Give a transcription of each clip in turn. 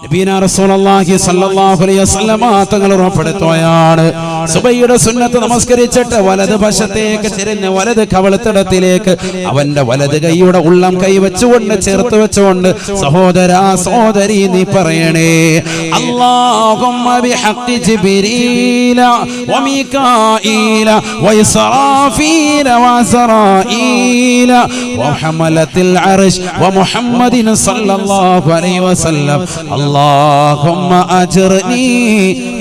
നബിയനാ റസൂലുള്ളാഹി സ്വല്ലല്ലാഹു അലൈഹി വസല്ലം തങ്ങൾ ഉറപ്പെടുത്തുകയാണ്, സുബഹിയുടെ സുന്നത്ത് നമസ്കരിച്ചിട്ട് വലത് വശത്തേക്ക് തിരിഞ്ഞ് വലത് കവളത്തിടത്തിലേക്ക് അവന്റെ വലത് കൈയുടെ ഉള്ളം കൈ വെച്ചുകൊണ്ട് ചേർത്ത് വെച്ചുകൊണ്ട് സഹോദരാ സഹോദരി നീ പറയണേ, അല്ലാഹുമ്മ ബിഹഖി ജിബ്രീല വമീകാഈല വഇസ്റാഫീല വഅസ്റാഈല വഹമലത്തിൽ അർശ് വമുഹമ്മദിൻ സല്ലല്ലാഹു അലൈഹി വസല്ലം اللهم أجرني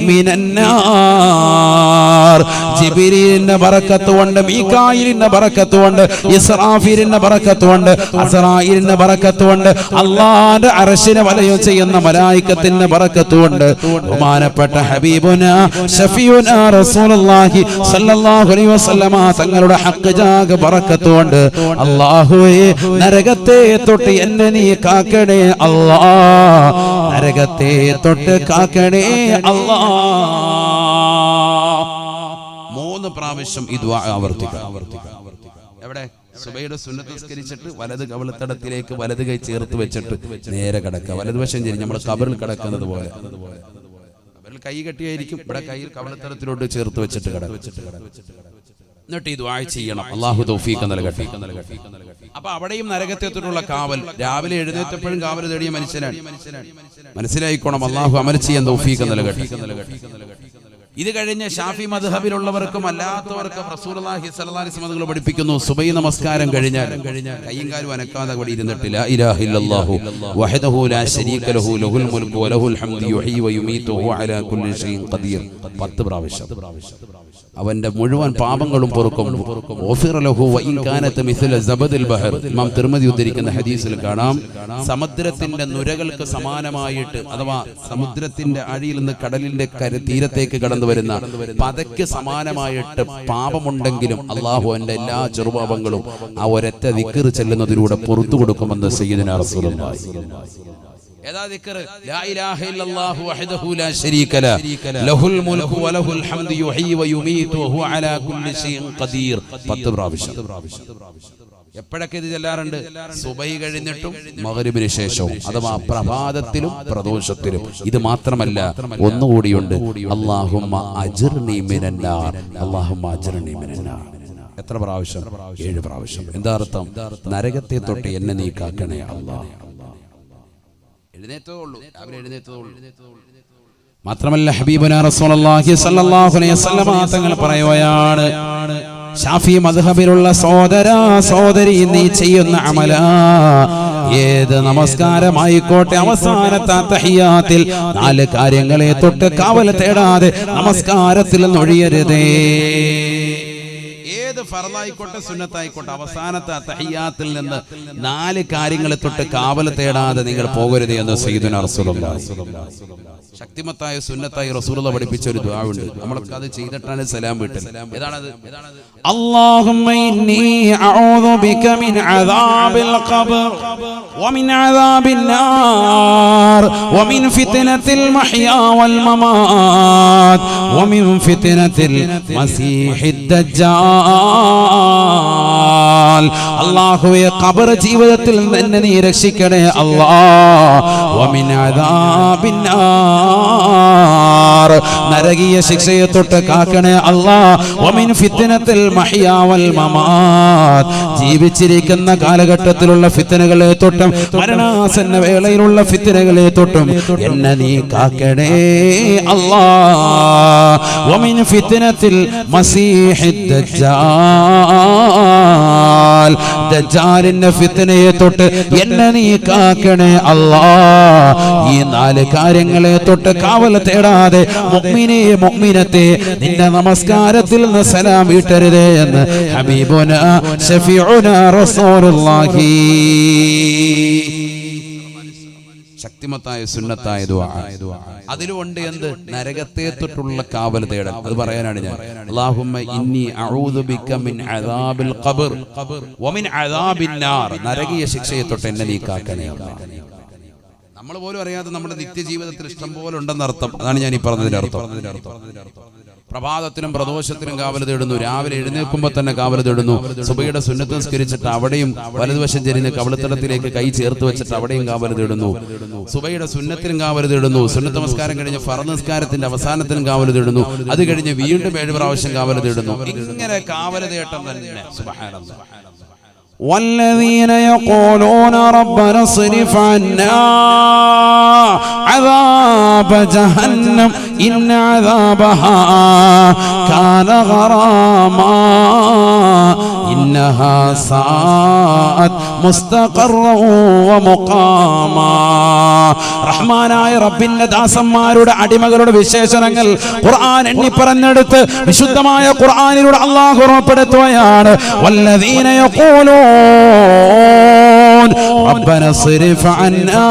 من النار. ജിബ്രീലിന്റെ ബറക്കത്ത് കൊണ്ട്, മീകായിലിന്റെ ബറക്കത്ത് കൊണ്ട്, ഇസ്റാഫീലിന്റെ ബറക്കത്ത് കൊണ്ട്, അസ്റായീലിന്റെ ബറക്കത്ത് കൊണ്ട്, അല്ലാഹുവിന്റെ അർശിനെ വലയം ചെയ്യുന്ന മലായികത്തിന്റെ ബറക്കത്ത് കൊണ്ട്, ബഹുമാനപ്പെട്ട ഹബീബുനാ ശഫീഉനാ റസൂലുള്ളാഹി സ്വല്ലല്ലാഹു അലൈഹി വസല്ലമ തങ്ങളുടെ ഹഖ് ജാഗ ബറക്കത്ത് കൊണ്ട് അല്ലാഹുവേ നരകത്തെ തൊട്ട് എന്നെ നീ കാക്കണേ അല്ലാഹ്, നരകത്തെ തൊട്ട് കാക്കണേ അല്ലാഹ്. 3 പ്രാവശ്യം ഈ ദുആ ആവർത്തിക്കുക. എവിടെ? സുബഹിയുടെ സുന്നത്ത് നിസ്കരിച്ചിട്ട് വലത് കവിളത്തടത്തിലേക്ക് വലത് കൈ ചേർത്ത് വെച്ചിട്ട് നേരെ കിടക്കുക. വലതുവശം ചെരിഞ്ഞ് നമ്മൾ ഖബറിൽ കിടക്കുന്നത് പോലെ. ഖബറിൽ കൈ കെട്ടിയായിരിക്കും, ഇവിടെ കൈ കവിളത്തടത്തിലോട്ട് ചേർത്ത് വെച്ചിട്ട് കിടക്കുക. എന്നിട്ട് ഈ ദുആ ചെയ്യണം. അല്ലാഹു തൗഫീഖ് നൽകട്ടെ. അപ്പൊ അവിടെയും നരകത്തെ തൊട്ടുള്ള കാവൽ, രാവിലെ എഴുന്നേറ്റപ്പോഴും കാവൽ തേടിയ മനുഷ്യനാണ്. മനസ്സിലായിക്കോണം. അല്ലാഹു അമൽ ചെയ്യാൻ തൗഫീഖ് നൽകട്ടെ. ഇത് കഴിഞ്ഞ് ഷാഫി മദ്ഹബിലുള്ളവർക്കും അല്ലാത്തവർക്കും റസൂലുള്ളാഹി സ്വല്ലല്ലാഹു അലൈഹി വസല്ലം പഠിപ്പിക്കുന്നു, സുബഹി നമസ്കാരം കഴിഞ്ഞാൽ കൈയും കാലും അനക്കാതെ അവിടെ ഇരുന്നിട്ട് ലാ ഇലാഹ ഇല്ലല്ലാഹു വഹദഹു ലാ ശരീക ലഹു ലഹുൽ മുൽക്കു വലഹുൽ ഹംദു യുഹ്യി വയുമീതു വഹു അലാ കുല്ലി ഷൈഇൻ ഖദീർ 10 പ്രാവശ്യം അവന്റെ മുഴുവൻ പാപങ്ങളും പൊറുക്കും. ഗഫിറ ലഹു വഇൻ കാനത മിസ്ല സബദിൽ ബഹർ. ഇമാം തിർമിദി ഉദ്ധരിക്കുന്ന ഹദീസിൽ കാണാം, സമുദ്രത്തിന്റെ നുരകൾക്ക് സമാനമായിട്ട്, അഥവാ സമുദ്രത്തിന്റെ അടിയിൽ നിന്ന് കടലിന്റെ തീരത്തേക്ക് കടന്നു വരുന്ന പതയ്ക്ക് സമാനമായിട്ട് പാപമുണ്ടെങ്കിലും അല്ലാഹു അവന്റെ എല്ലാ ചെറുപാപങ്ങളും ആ ഒരൊറ്റ ദിക്ർ ചെല്ലുന്നതിലൂടെ പുറത്തു കൊടുക്കുമെന്ന് സയ്യിദുനാ റസൂലുള്ളാഹി. ഏതാ ദിക്ർ? ലാ ഇലാഹ ഇല്ലല്ലാഹു വഹദഹു ലാ ശരീക ലഹുൽ മുൽക്കു വലഹുൽ ഹംദു യുഹ്യി വയുമീതു വഹു അലാ കുല്ലി ഷൈഇൻ ഖദീർ 10 പ്രാവശ്യം. എപ്പോഴൊക്കെ ഇത് ചെല്ലാറുണ്ട്? സുബഹി കഴിഞ്ഞിട്ടും മഗ്രിബിന് ശേഷവും, അഥവാ പ്രഭാതത്തിലും പ്രദോഷത്തിലും. ഇത് മാത്രമല്ല, ഒന്നുകൂടിയുണ്ട്, അല്ലാഹുമ്മ അജ്ർനി മിനന്നാർ, അല്ലാഹുമ്മ അജ്ർനി മിനന്നാർ. എത്ര പ്രാവശ്യം? 7 പ്രാവശ്യം. എന്താ അർത്ഥം? നരകത്തെ തൊട്ട് എന്നെ നീ കാക്കണേ അല്ലാഹ്. എഴുന്നേറ്റതുള്ളൂ, രാവിലെ എഴുന്നേറ്റതുള്ളൂ. മാത്രമല്ല ഹബീബുനാ റസൂലുള്ളാഹി സ്വല്ലല്ലാഹു അലൈഹി വസല്ലം തങ്ങൾ പറയുകയാണ്, ഷാഫി മദ്ഹബിലുള്ള സഹോദരാ സഹോദരി നീ ചെയ്യുന്ന അമല ഏത് നമസ്കാരമായിക്കോട്ടെ, അവസാനത്തെ തഹിയ്യാത്തിൽ 4 കാര്യങ്ങളെ തൊട്ട് കാവൽ തേടാതെ നമസ്കാരത്തിൽ നൊഴിയരുതേ. ഏത് ഫർളായിക്കോട്ടെ സുന്നത്തായിക്കോട്ടെ, അവസാനത്തെ തഹിയ്യാത്തിൽ നിന്ന് 4 കാര്യങ്ങളെ തൊട്ട് കാവൽ തേടാതെ നിങ്ങൾ പോകരുത് എന്ന് സയ്യിദുനാ റസൂലുള്ളാഹി. ശക്തിമത്തായ സുന്നത്തായി റസൂലുള്ളാഹി പഠിപ്പിച്ച ഒരു ദുആ ഉണ്ട്. നമ്മളൊക്കെ അത് ചെയ്തിട്ടാണ് സലാം വീട്ടൽ. ഏതാണത്? അല്ലാഹുമ്മ ഇന്നി അഊദു ബിക മിൻ അദാബിൽ ഖബർ വമിൻ അദാബിൻ നാർ വമിൻ ഫിത്നത്തിൽ മഹ്യാ വൽ മമാത് വമിൻ ഫിത്നത്തിൽ മസീഹിദ് ദജ്ജാൽ. അല്ലാഹുവേ, ഖബർ ജീവിതത്തിൽ എന്നെ നീ രക്ഷിക്കണേ അല്ലാഹ്. വമിൻ അദാബിൻ നാർ, നരകീയ ശിക്ഷയെ തൊട്ട് കാക്കണേ അല്ലാഹ്. വമിൻ ഫിത്നത്തിൽ മഹ്യാ വൽ മമാത്, ജീവിച്ചിരിക്കുന്ന കാലഘട്ടത്തിലുള്ള ഫിത്നകളെ തൊട്ടും മരണാസന്ന വേളയിലുള്ള ഫിത്നകളെ തൊട്ടും എന്നെ നീ കാക്കണേ അല്ലാഹ്. വമിൻ ഫിത്നത്തിൽ മസീഹിദ് ദജ്ജാൽ, ദജ്ജാലിന്റെ ഫിത്നയെ തൊട്ട് എന്നെ നീ കാക്കണേ അല്ലാഹ്. ഈ 4 കാര്യങ്ങളെ തൊട്ട് കാവൽ തേടാതെ മുഅ്മിനേ മുഅ്മിനത്തെ നിന്റെ നമസ്കാരത്തിൽ നിന്ന് സലാം വീട്ടരുതേ എന്ന് ഹബീബുനാ ശഫീഉനാ റസൂലുള്ളാഹി. ശക്തിമത്തായ സുന്നത്തായ ദുആ. അതിലുണ്ട് എന്ത്? നരകത്തെ തൊട്ടുള്ള കാവൽ തേടൽ. അത് പറയാനാണ് ഞാൻ. അല്ലാഹുമ്മ ഇന്നി അഊദു ബിക മിൻ അദാബിൽ ഖബർ വമിൻ അദാബിൻ നാർ, നരകീയ ശിക്ഷയെ തൊട്ട് എന്നെ നീ കാക്കണേ അല്ലാഹ്. നമ്മൾ പോലും അറിയാതെ നമ്മുടെ നിത്യജീവിതത്തിൽ ഇഷ്ടം പോലെ ഉണ്ടെന്ന് അർത്ഥം. അതാണ് ഞാൻ ഈ പറഞ്ഞതിന്റെ അർത്ഥം. പ്രഭാതത്തിനും പ്രദോഷത്തിനും കാവൽ തേടുന്നു, രാവിലെ എഴുന്നേൽക്കുമ്പോൾ തന്നെ കാവൽ തേടുന്നു, സുബഹിയുടെ സുന്നത്ത് നിസ്കരിച്ചിട്ട് അവിടെയും വലതുവശം ചെരിഞ്ഞ് കവിളത്തടത്തിലേക്ക് കൈ ചേർത്ത് വെച്ചിട്ട് അവിടെയും കാവൽ തേടുന്നു, സുബഹിയുടെ സുന്നത്തിനും കാവൽ തേടുന്നു, സുന്നത്ത് നമസ്കാരം കഴിഞ്ഞ് ഫർദ് നിസ്കാരത്തിന്റെ അവസാനത്തിനും കാവൽ തേടുന്നു, അത് കഴിഞ്ഞ് വീണ്ടും 7 പ്രാവശ്യം കാവൽ തേടുന്നു. ഇങ്ങനെ കാവൽ തേട്ടം തന്നെ. സുബ്ഹാനല്ലാഹ്. والذين يقولون ربنا اصرف عنا عذاب جهنم إن عذابها كان غراما إنها ساءت مستقرا ومقاما. റഹ്മാനായ റബ്ബിന്റെ ദാസന്മാരുടെ അടിമകളുടെ വിശേഷണങ്ങൾ ഖുർആൻ എണ്ണി പറഞ്ഞെടുത്ത് വിശുദ്ധമായ ഖുർആനിലൂടെ അല്ലാഹു ഉറപ്പെടുത്തുകയാണ്. വല്ലദീന യഖൂലൂൻ റബ്ബന സ്രിഫ് അന്നാ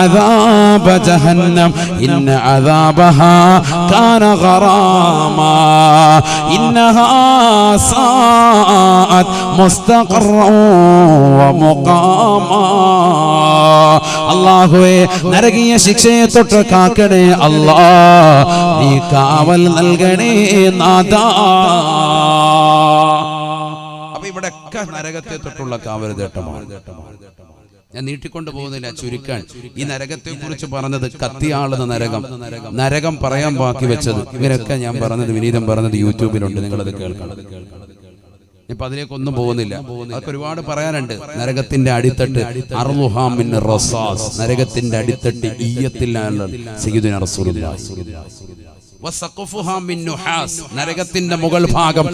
അദാബ ജഹന്നം ഇന്ന അദാബഹാ കാന ഗറാമാ ഇന്നഹാ സാഅത് മുസ്തഖറൻ വമുഖാമാ. അല്ലാഹുവേ, നരകീയ ശിക്ഷയെ തൊട്ട് കാക്കണേ അല്ലാ, നീ കാവൽ നൽകണേ നാഥാ. അപ്പൊ ഇവിടെയൊക്കെ നരകത്തെ തൊട്ടുള്ള കാവൽ തേട്ടമാണ്. ഞാൻ നീട്ടിക്കൊണ്ടു പോകുന്നില്ല, ചുരുക്കാൻ ഈ നരകത്തെ കുറിച്ച് പറഞ്ഞത് കത്തിയാളുന്ന നരകം, നരകം പറയാൻ ബാക്കി വെച്ചത്, ഇവരൊക്കെ ഞാൻ പറഞ്ഞത് വിനീതം പറഞ്ഞത് യൂട്യൂബിലുണ്ട്, നിങ്ങളത് കേൾക്കണം. ഇപ്പൊ അതിലേക്കൊന്നും പോകുന്നില്ല, അതൊക്കെ ഒരുപാട് പറയാനുണ്ട്. നരകത്തിന്റെ അടിത്തട്ട് അർളുഹാ മിൻ റസാസ്, നരകത്തിന്റെ അടിത്തട്ട് ഈയത്തിലാണ് സയ്യിദുനാ റസൂലുള്ളാഹി. വസഖഫുഹാ മിൻ നുഹാസ്, നരകത്തിന്റെ മുകൾ ഭാഗം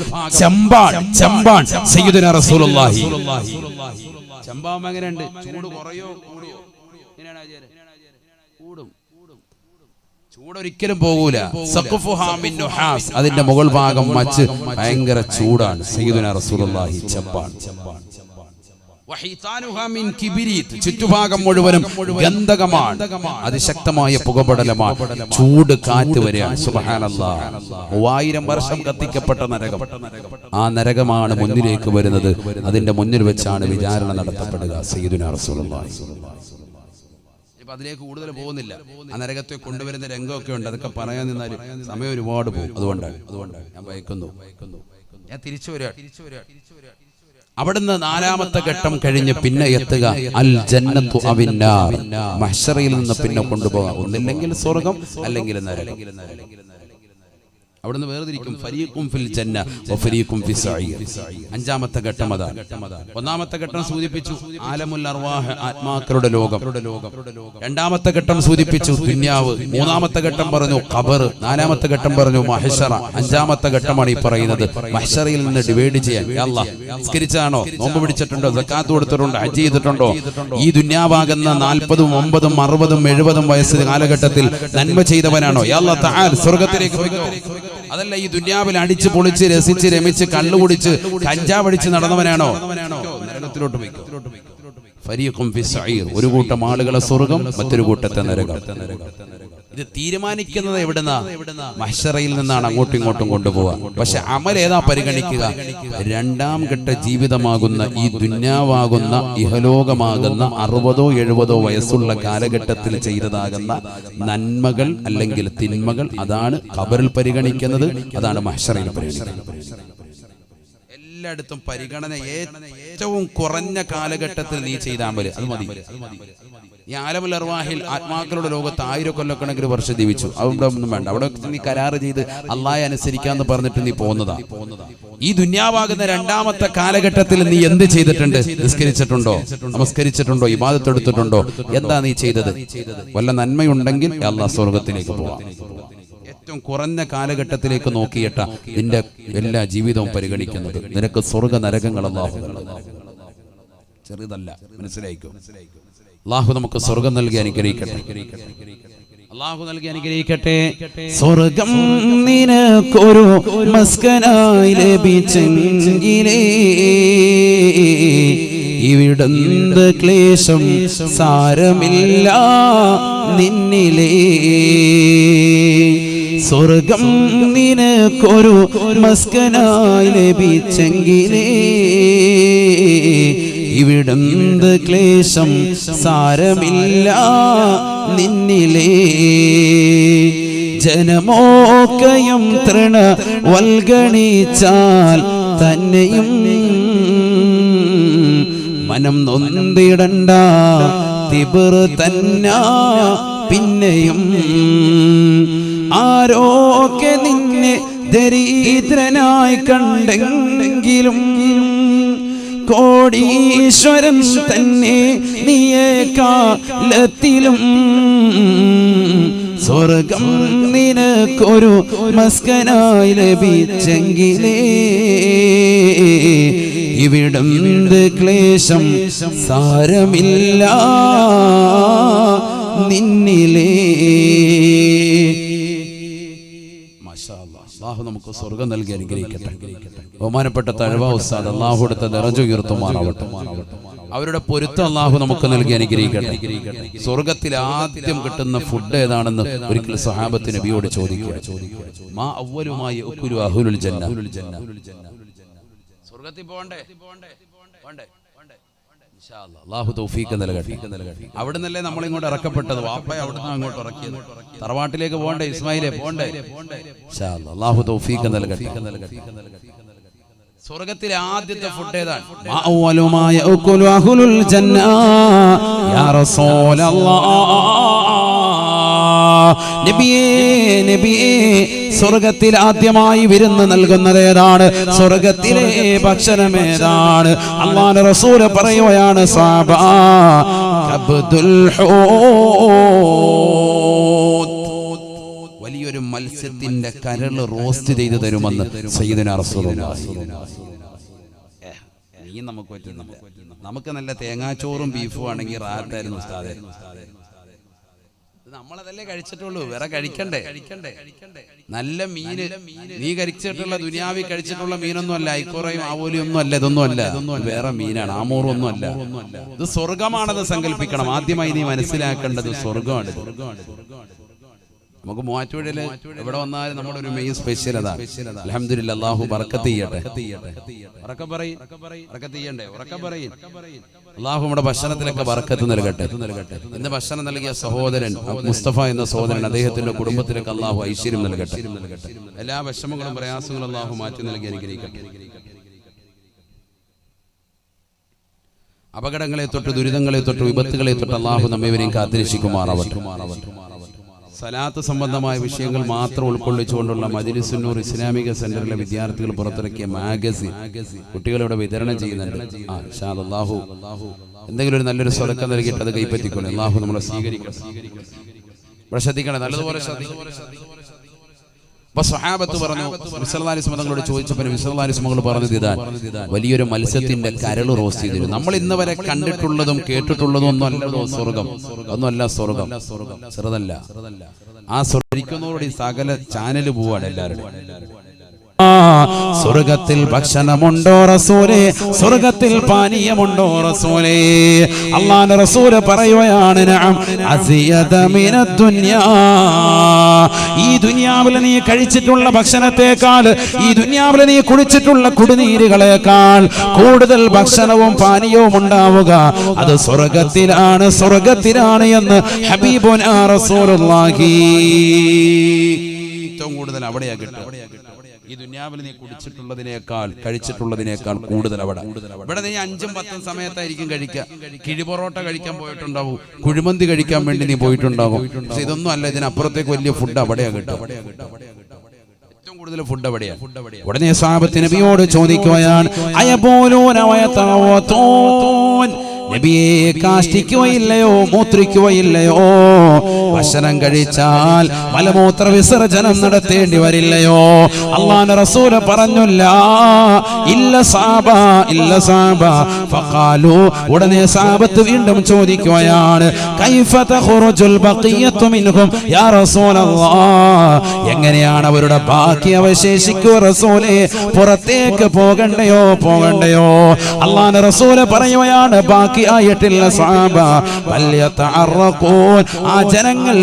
ചെമ്പാൻ സയ്യിദുനാ റസൂലുള്ളാഹി. ചെമ്പാവുമ്പോ എങ്ങനെയുണ്ട്? ചൂട് കുറയോ കൂടിയോ? കൂടും. ചൂടൊരിക്കലും പോകൂല. സഖഫുഹാ മിൻ നുഹാസ്, അതിന്റെ മുകൾ ഭാഗം മച്ച് ഭയങ്കര ചൂടാണ് സയ്യിദുനാ റസൂലുള്ളാഹി. ചെമ്പാൻ. വഹിതാനുഹാ മിൻ കിബിരീത്, ചുറ്റുഭാഗം മുഴുവനും ഗന്ധകമാണ്, അതിശക്തമായ പുകപടലമാണ്, ചൂട് കാറ്റ് വരെയാണ്. സുബ്ഹാനല്ലാഹ്. 3000 വർഷം കത്തിക്കപ്പെട്ട നരകം, ആ നരകമാണ് മുന്നിലേക്ക് വരുന്നത്. അതിന്റെ മുന്നിൽ വെച്ചാണ് വിചാരണ നടത്തപ്പെടുക സയ്യിദുനാ റസൂലുള്ളാഹി. അതിലേക്ക് കൂടുതൽ പോകുന്നില്ല. ആ നരകത്തെ കൊണ്ടുവരുന്ന രംഗമൊക്കെ ഉണ്ട്, അതൊക്കെ പറയാൻ നിന്നാൽ സമയം ഒരുപാട് പോകും. അതുകൊണ്ടാണ് ഞാൻ ഭയക്കുന്നു. ഞാൻ തിരിച്ചു വരിക. അവിടുന്ന് 4ാമത്തെ ഘട്ടം കഴിഞ്ഞ് പിന്നെ എത്തുക അൽ ജന്നത്തു അവിന്നാർ, മഹ്ശറയിൽ നിന്ന് പിന്നെ കൊണ്ടുപോകാം. ഒന്നില്ലെങ്കിൽ സ്വർഗം, അല്ലെങ്കിൽ നരകം. അവിടുന്ന് വേർതിരിക്കും. ഫരീഖും ഫിൽ ജന്ന വഫരീഖും ഫിസ് സഈർ. 5ാമത്തെ ഘട്ടം അതാണ്. 1ാമത്തെ ഘട്ടം സൂചിപ്പിച്ചു ആലമുൽ അർവാഹ്, ആത്മാക്കളുടെ ലോകം. 2ാമത്തെ ഘട്ടം സൂചിപ്പിച്ചു ദുനിയാവ്. 3ാമത്തെ ഘട്ടം പറഞ്ഞു ഖബർ. 4ാമത്തെ ഘട്ടം പറഞ്ഞു മഹ്ശറ. 5ാമത്തെ ഘട്ടമാണ് ഈ പറയുന്നത്. മഹ്ശറയിൽ നിന്ന് ഡിവൈഡ് ചെയ്യാൻ. യാ അല്ലാഹ്, നിസ്കരിച്ചാണോ, നോമ്പ് പിടിച്ചിട്ടുണ്ടോ, സക്കാത്ത് കൊടുത്തിട്ടുണ്ടോ, ഹജ്ജ് ചെയ്തിട്ടുണ്ടോ, ഈ ദുനിയാവാകുന്ന 40ഉം 50ഉം 60ഉം 70ഉം വയസ്സ് കാലഘട്ടത്തിൽ നന്മ ചെയ്തവനാണോ? യാ അല്ലാഹ് തആല സ്വർഗ്ഗത്തിലേക്ക് പോയിക്കോ. അതല്ല ഈ ദുനിയാവിൽ അടിച്ച് പൊളിച്ച് രസിച്ച് രമിച്ച് കള്ളു കുടിച്ച് കഞ്ചാവടിച്ച് നടന്നവനാണോ? നരകത്തിലോട്ട് പോയിക്കോ. ഫരീഖും ഫിസ് സഈർ, ഒരു കൂട്ടം ആളുകളെ സ്വർഗ്ഗം, മറ്റൊരു കൂട്ടത്തെ നരകം. ഇത് തീരുമാനിക്കുന്നത് എവിടുന്നാ? മഹ്ശറയിൽ നിന്നാണ് അങ്ങോട്ടും ഇങ്ങോട്ടും കൊണ്ടുപോവുക. പക്ഷെ അമൽ ഏതാ പരിഗണിക്കുക? 2ാം ഘട്ട ജീവിതമാകുന്ന ഈ ദുന്യാവാകുന്ന ഇഹലോകമാകുന്ന 60ഓ 70ഓ വയസ്സുള്ള കാലഘട്ടത്തിൽ ചെയ്തതാകുന്ന നന്മകൾ അല്ലെങ്കിൽ തിന്മകൾ, അതാണ് ഖബറിൽ പരിഗണിക്കുന്നത്, അതാണ് മഹ്ശറയിൽ പരിഗണിക്കുന്നത്. എല്ലായിടത്തും പരിഗണന ഏറ്റവും കുറഞ്ഞ കാലഘട്ടത്തിൽ നീ ചെയ്താൽ മതി, അത് മതി. ഈ ആലമുൽ അർവാഹിൽ ആത്മാക്കളുടെ ലോകത്ത് 1000 കൊല്ലക്കണക്കിന് വർഷം ജീവിച്ചു. അവിടെ ഒന്നും വേണ്ട. അവിടെ നീ കരാറ് ചെയ്ത് അള്ളാഹയെ അനുസരിക്കാന്ന് പറഞ്ഞിട്ട് നീ പോകുന്നതാ. ഈ ദുന്യാവാകുന്ന 2ാമത്തെ കാലഘട്ടത്തിൽ നീ എന്ത് ചെയ്തിട്ടുണ്ട്? നിസ്കരിച്ചിട്ടുണ്ടോ, നമസ്കരിച്ചിട്ടുണ്ടോ, ഇബാദത്ത് എടുത്തിട്ടുണ്ടോ? എന്താ നീ ചെയ്തത്? വല്ല നന്മയുണ്ടെങ്കിൽ അള്ളാഹ് സ്വർഗത്തിലേക്ക് പോവാം. ഏറ്റവും കുറഞ്ഞ കാലഘട്ടത്തിലേക്ക് നോക്കിയിട്ട നിന്റെ എല്ലാ ജീവിതവും പരിഗണിക്കുന്നത്. നിനക്ക് സ്വർഗ നരകങ്ങൾ അല്ലാഹു ചെറുതല്ല, മനസ്സിലായിക്കോ. അല്ലാഹു നമുക്ക് സ്വർഗം നൽകി അനുഗ്രഹിക്കട്ടെ. അല്ലാഹു നൽകി അനുഗ്രഹിക്കട്ടെ. സ്വർഗം നിനക്കൊരു മസ്കനായി ലഭിച്ചെങ്കിലേ ഇവിടുന്ന് ക്ലേശം സാരമില്ല നിന്നിലേ. സ്വർഗം നിനക്കൊരു മസ്കനായി ലഭിച്ചെങ്കിലേ ഇവിടുന്ന് ക്ലേശം സാരമില്ല നിന്നിലേ ജനമോക്കയും തൃണ വൽഗണിച്ചാൽ തന്നെയും മനം നൊന്തിടണ്ട തിബർ തന്ന പിന്നെയും ആരോക്കെ നിന്നെ ദരിദ്രനായി കണ്ടെങ്കിലും കോടീശ്വരൻ തന്നെ നീയേക്കാലത്തിലും സ്വർഗം നിനക്കൊരു മസ്കനായി ലഭിച്ചെങ്കിലേ ഇവിടുന്ന് ക്ലേശം സാരമില്ല നിന്നിലേ. അല്ലാഹു നമുക്ക് സ്വർഗം നൽകി അനുഗ്രഹിക്കട്ടെ. ബഹുമാനപ്പെട്ട തഴവ ഉസ്താദ് അല്ലാഹു അടുത്ത ദറജ ഉയർത്തുമാറാവട്ടെ. അവരുടെ പൊരുത്തം അല്ലാഹു നമുക്ക് നൽകി അനുഗ്രഹിക്കട്ടെ. സ്വർഗത്തിൽ ആദ്യം കിട്ടുന്ന ഫുഡ് ഏതാണെന്ന് ഒരിക്കൽ സ്വഹാബത്ത് നബിയോട് ചോദിക്കുക. മാ അവ്വലുമായി യഅ്കുലു അഹ്ലുൽ ജന്ന. സ്വർഗത്തിൽ പോണ്ടേ? ഇൻഷാ അല്ലാഹ് അല്ലാഹു തൗഫീഖ് നൽകട്ടെ. അവിടുന്നല്ലേ നമ്മൾ ഇങ്ങോട്ട് ഇറക്കപ്പെട്ടത്. വാപ്പയെ അവിടുന്ന് അങ്ങോട്ട് ഇറക്കിയത്. തറവാട്ടിലേക്ക് പോണ്ടേ? ഇസ്മായിലേ പോണ്ടേ? ഇൻഷാ അല്ലാഹ് അല്ലാഹു തൗഫീഖ് നൽകട്ടെ. സ്വർഗത്തിലെ ആദ്യത്തെ ഫുഡ് ഏതാണ്? അവ്വലുമായ യഅ്കുലു അഹ്ലുൽ ജന്ന യാ റസൂലല്ലാഹ്. നബിയേ സ്വർഗത്തിൽ ആദ്യമായി വിരുന്ന് നൽകുന്നത് ഏതാണ്? സ്വർഗത്തിലെ ഭക്ഷണം ഏതാണ്? അല്ലാഹുവിന്റെ റസൂൽ പറയുകയാണ് സഹാബ കബ്ദുൽ ഹൂത്. വലിയൊരു മത്സ്യത്തിന്റെ കരള് റോസ്റ്റ് ചെയ്തു തരുമെന്ന് സയ്യിദുനാ റസൂലുള്ളാഹി. നീ നമുക്ക് പറ്റുന്നില്ല. നമുക്ക് നല്ല തേങ്ങാച്ചോറും ബീഫും ആണെങ്കിൽ റാഹത്തായിരുന്നു ഉസ്താദേ. നമ്മളതല്ലേ കഴിച്ചിട്ടുള്ളൂ, വേറെ കഴിക്കണ്ടേ? നല്ല മീന് നീ കഴിച്ചിട്ടുള്ള ദുനിയാവി കഴിച്ചിട്ടുള്ള മീനൊന്നും അല്ല. ഐക്കോറയും ആവോലിയും ഒന്നും അല്ല. ഇതൊന്നും അല്ല, വേറെ മീനാണ്. ആമൂറും ഒന്നും അല്ല. ഇത് സ്വർഗമാണെന്ന് സങ്കല്പിക്കണം. ആദ്യമായി നീ മനസ്സിലാക്കേണ്ടത് സ്വർഗമാണ്. നമുക്ക് മൂവാറ്റുപുഴയില് എവിടെ വന്നാലും നമ്മുടെ ഒരു മെയിൻ സ്പെഷ്യൽ അതാണ്. അൽഹംദുലില്ലാഹ് അല്ലാഹു ബർക്കത്ത് ചെയ്യട്ടെ. അല്ലാഹു നമ്മുടെ ഭക്ഷണത്തിലൊക്കെ ബർക്കത്ത് നൽകട്ടെ. ഇന്ന് ഭക്ഷണം നൽകിയ സഹോദരൻ മുസ്തഫ എന്ന സഹോദരൻ, അദ്ദേഹത്തിന്റെ കുടുംബത്തിലേക്ക് അല്ലാഹു ഐശ്വര്യം നൽകട്ടെ. എല്ലാ വിഷമങ്ങളും പ്രയാസങ്ങളും അല്ലാഹു മാറ്റി നൽകി അനുഗ്രഹിക്കട്ടെ. അപകടങ്ങളെ തൊട്ട്, ദുരിതങ്ങളെ തൊട്ട്, വിപത്തുകളെ തൊട്ട് അല്ലാഹു നമ്മെവരെയും കാത്തിരക്ഷിക്കുമാറാവട്ടെ. സലാത്ത് സംബന്ധമായ വിഷയങ്ങൾ മാത്രം ഉൾക്കൊള്ളിച്ചുകൊണ്ടുള്ള മജ്‌ലിസുന്നൂർ ഇസ്ലാമിക സെന്ററിലെ വിദ്യാർത്ഥികൾ പുറത്തിറക്കിയ മാഗസിൻ കുട്ടികളിവിടെ വിതരണം ചെയ്യുന്നുണ്ട്. ഇൻഷാ അല്ലാഹു എന്തെങ്കിലും ഒരു നല്ലൊരു സ്വതക്ക നൽകിയിട്ട് അത് കൈപ്പറ്റിക്കൊണ്ട് അല്ലാഹു നമ്മളെ സ്വീകരിക്കണം. ഇവിടെ ശ്രദ്ധിക്കണം, നല്ലതുപോലെ ശ്രദ്ധിക്കണം. അപ്പൊ സ്വഹാബത്ത് പറഞ്ഞു, സല്ലല്ലാഹു അലൈഹി വസല്ലം തങ്ങളോട് ചോദിച്ചപ്പോൾ നബി സല്ലല്ലാഹു അലൈഹി വസല്ലം പറഞ്ഞത് ഇതാണ്: വലിയൊരു മത്സ്യത്തിന്റെ കരൾ റോസ്റ്റ് ചെയ്തിരുന്നു. നമ്മൾ ഇന്ന് വരെ കണ്ടിട്ടുള്ളതും കേട്ടിട്ടുള്ളതും ഒന്നും അല്ലല്ലോ സ്വർഗം. ഒന്നുമല്ല സ്വർഗം, ചെറുതല്ല. ആ സ്വർഗിക്കുന്നതോടെ സകല ചാനല് പോവാണ് എല്ലാവരും. സ്വർഗത്തിൽ ഭക്ഷണമുണ്ടോ റസൂലേ? സ്വർഗത്തിൽ പാനീയമുണ്ടോ റസൂലേ? അല്ലാഹുവിന്റെ റസൂൽ പറയുകയാണ്, നഅം അസിയത മിനദ് ദുനിയാ. ഈ ദുനിയാവിൽ നീ കഴിച്ചിട്ടുള്ള ഭക്ഷണത്തെക്കാൾ, ഈ ദുനിയാവിൽ നീ കുടിച്ചിട്ടുള്ള കുടിനീരുകളെക്കാൾ കൂടുതൽ ഭക്ഷണവും പാനീയവും ഉണ്ടാവുക അത് സ്വർഗത്തിലാണ്, സ്വർഗത്തിലാണ് എന്ന് ഹബീബുനാ റസൂലുള്ളാഹി. ഏറ്റവും കൂടുതൽ അവിടെയാ കിട്ടുക. ഈ ദുനിയാവിൽ നീ കുടിച്ചിട്ടുള്ളതിനേക്കാൾ കഴിച്ചിട്ടുള്ളതിനേക്കാൾ കൂടുതൽ അവിടെ. ഇവിടെ നീ 5ഉം 10ഉം സമയത്തായിരിക്കും കഴിക്കുക. കിഴിപൊറോട്ട കഴിക്കാൻ പോയിട്ടുണ്ടാവും, കുഴിമന്തി കഴിക്കാൻ വേണ്ടി നീ പോയിട്ടുണ്ടാകും. പക്ഷെ ഇതൊന്നും അല്ല, ഇതിനപ്പുറത്തേക്ക് വലിയ ഫുഡ് അവിടെയാ കിട്ടുക. ഏറ്റവും കൂടുതൽ ഫുഡ് അവിടെയാണ്. ഉടനെ സ്വഹാബത്ത് നബിയോട് ചോദിക്കുകയാണ്, അയബൂലൂന വയതവതൂൻ. നബിയെ, കാഷ്ടിക്കുകയില്ലയോ, മൂത്രിക്കുകയില്ലയോ? ഭക്ഷണം കഴിച്ചാൽ മലമൂത്ര വിസർജനം നടത്തേണ്ടി വരില്ലയോ? അല്ലാഹുവിന്റെ റസൂൽ പറഞ്ഞില്ല, ഇല്ല സാബ, ഇല്ല സാബ. ഫഖാലു, ഉടനെ സഹാബത്ത് വീണ്ടും ചോദിക്കുകയാണ്, കൈഫ തഖറുജുൽ ബഖിയത്തു മിൻഹും യാ റസൂലല്ലാഹ്. എങ്ങനെയാണ് അവരുടെ ബാക്കി അവശേഷിക്കുക റസൂലേ? പുറത്തേക്ക് പോകണ്ടയോ, പോകണ്ടയോ? അല്ലാഹുവിന്റെ റസൂൽ പറയുകയാണ്, ബാക്കി ബാക്കിയായിട്ടില്ല സ്വഹാബ. വല്യതഅറഖൂൻ, ആ ജനങ്ങൾ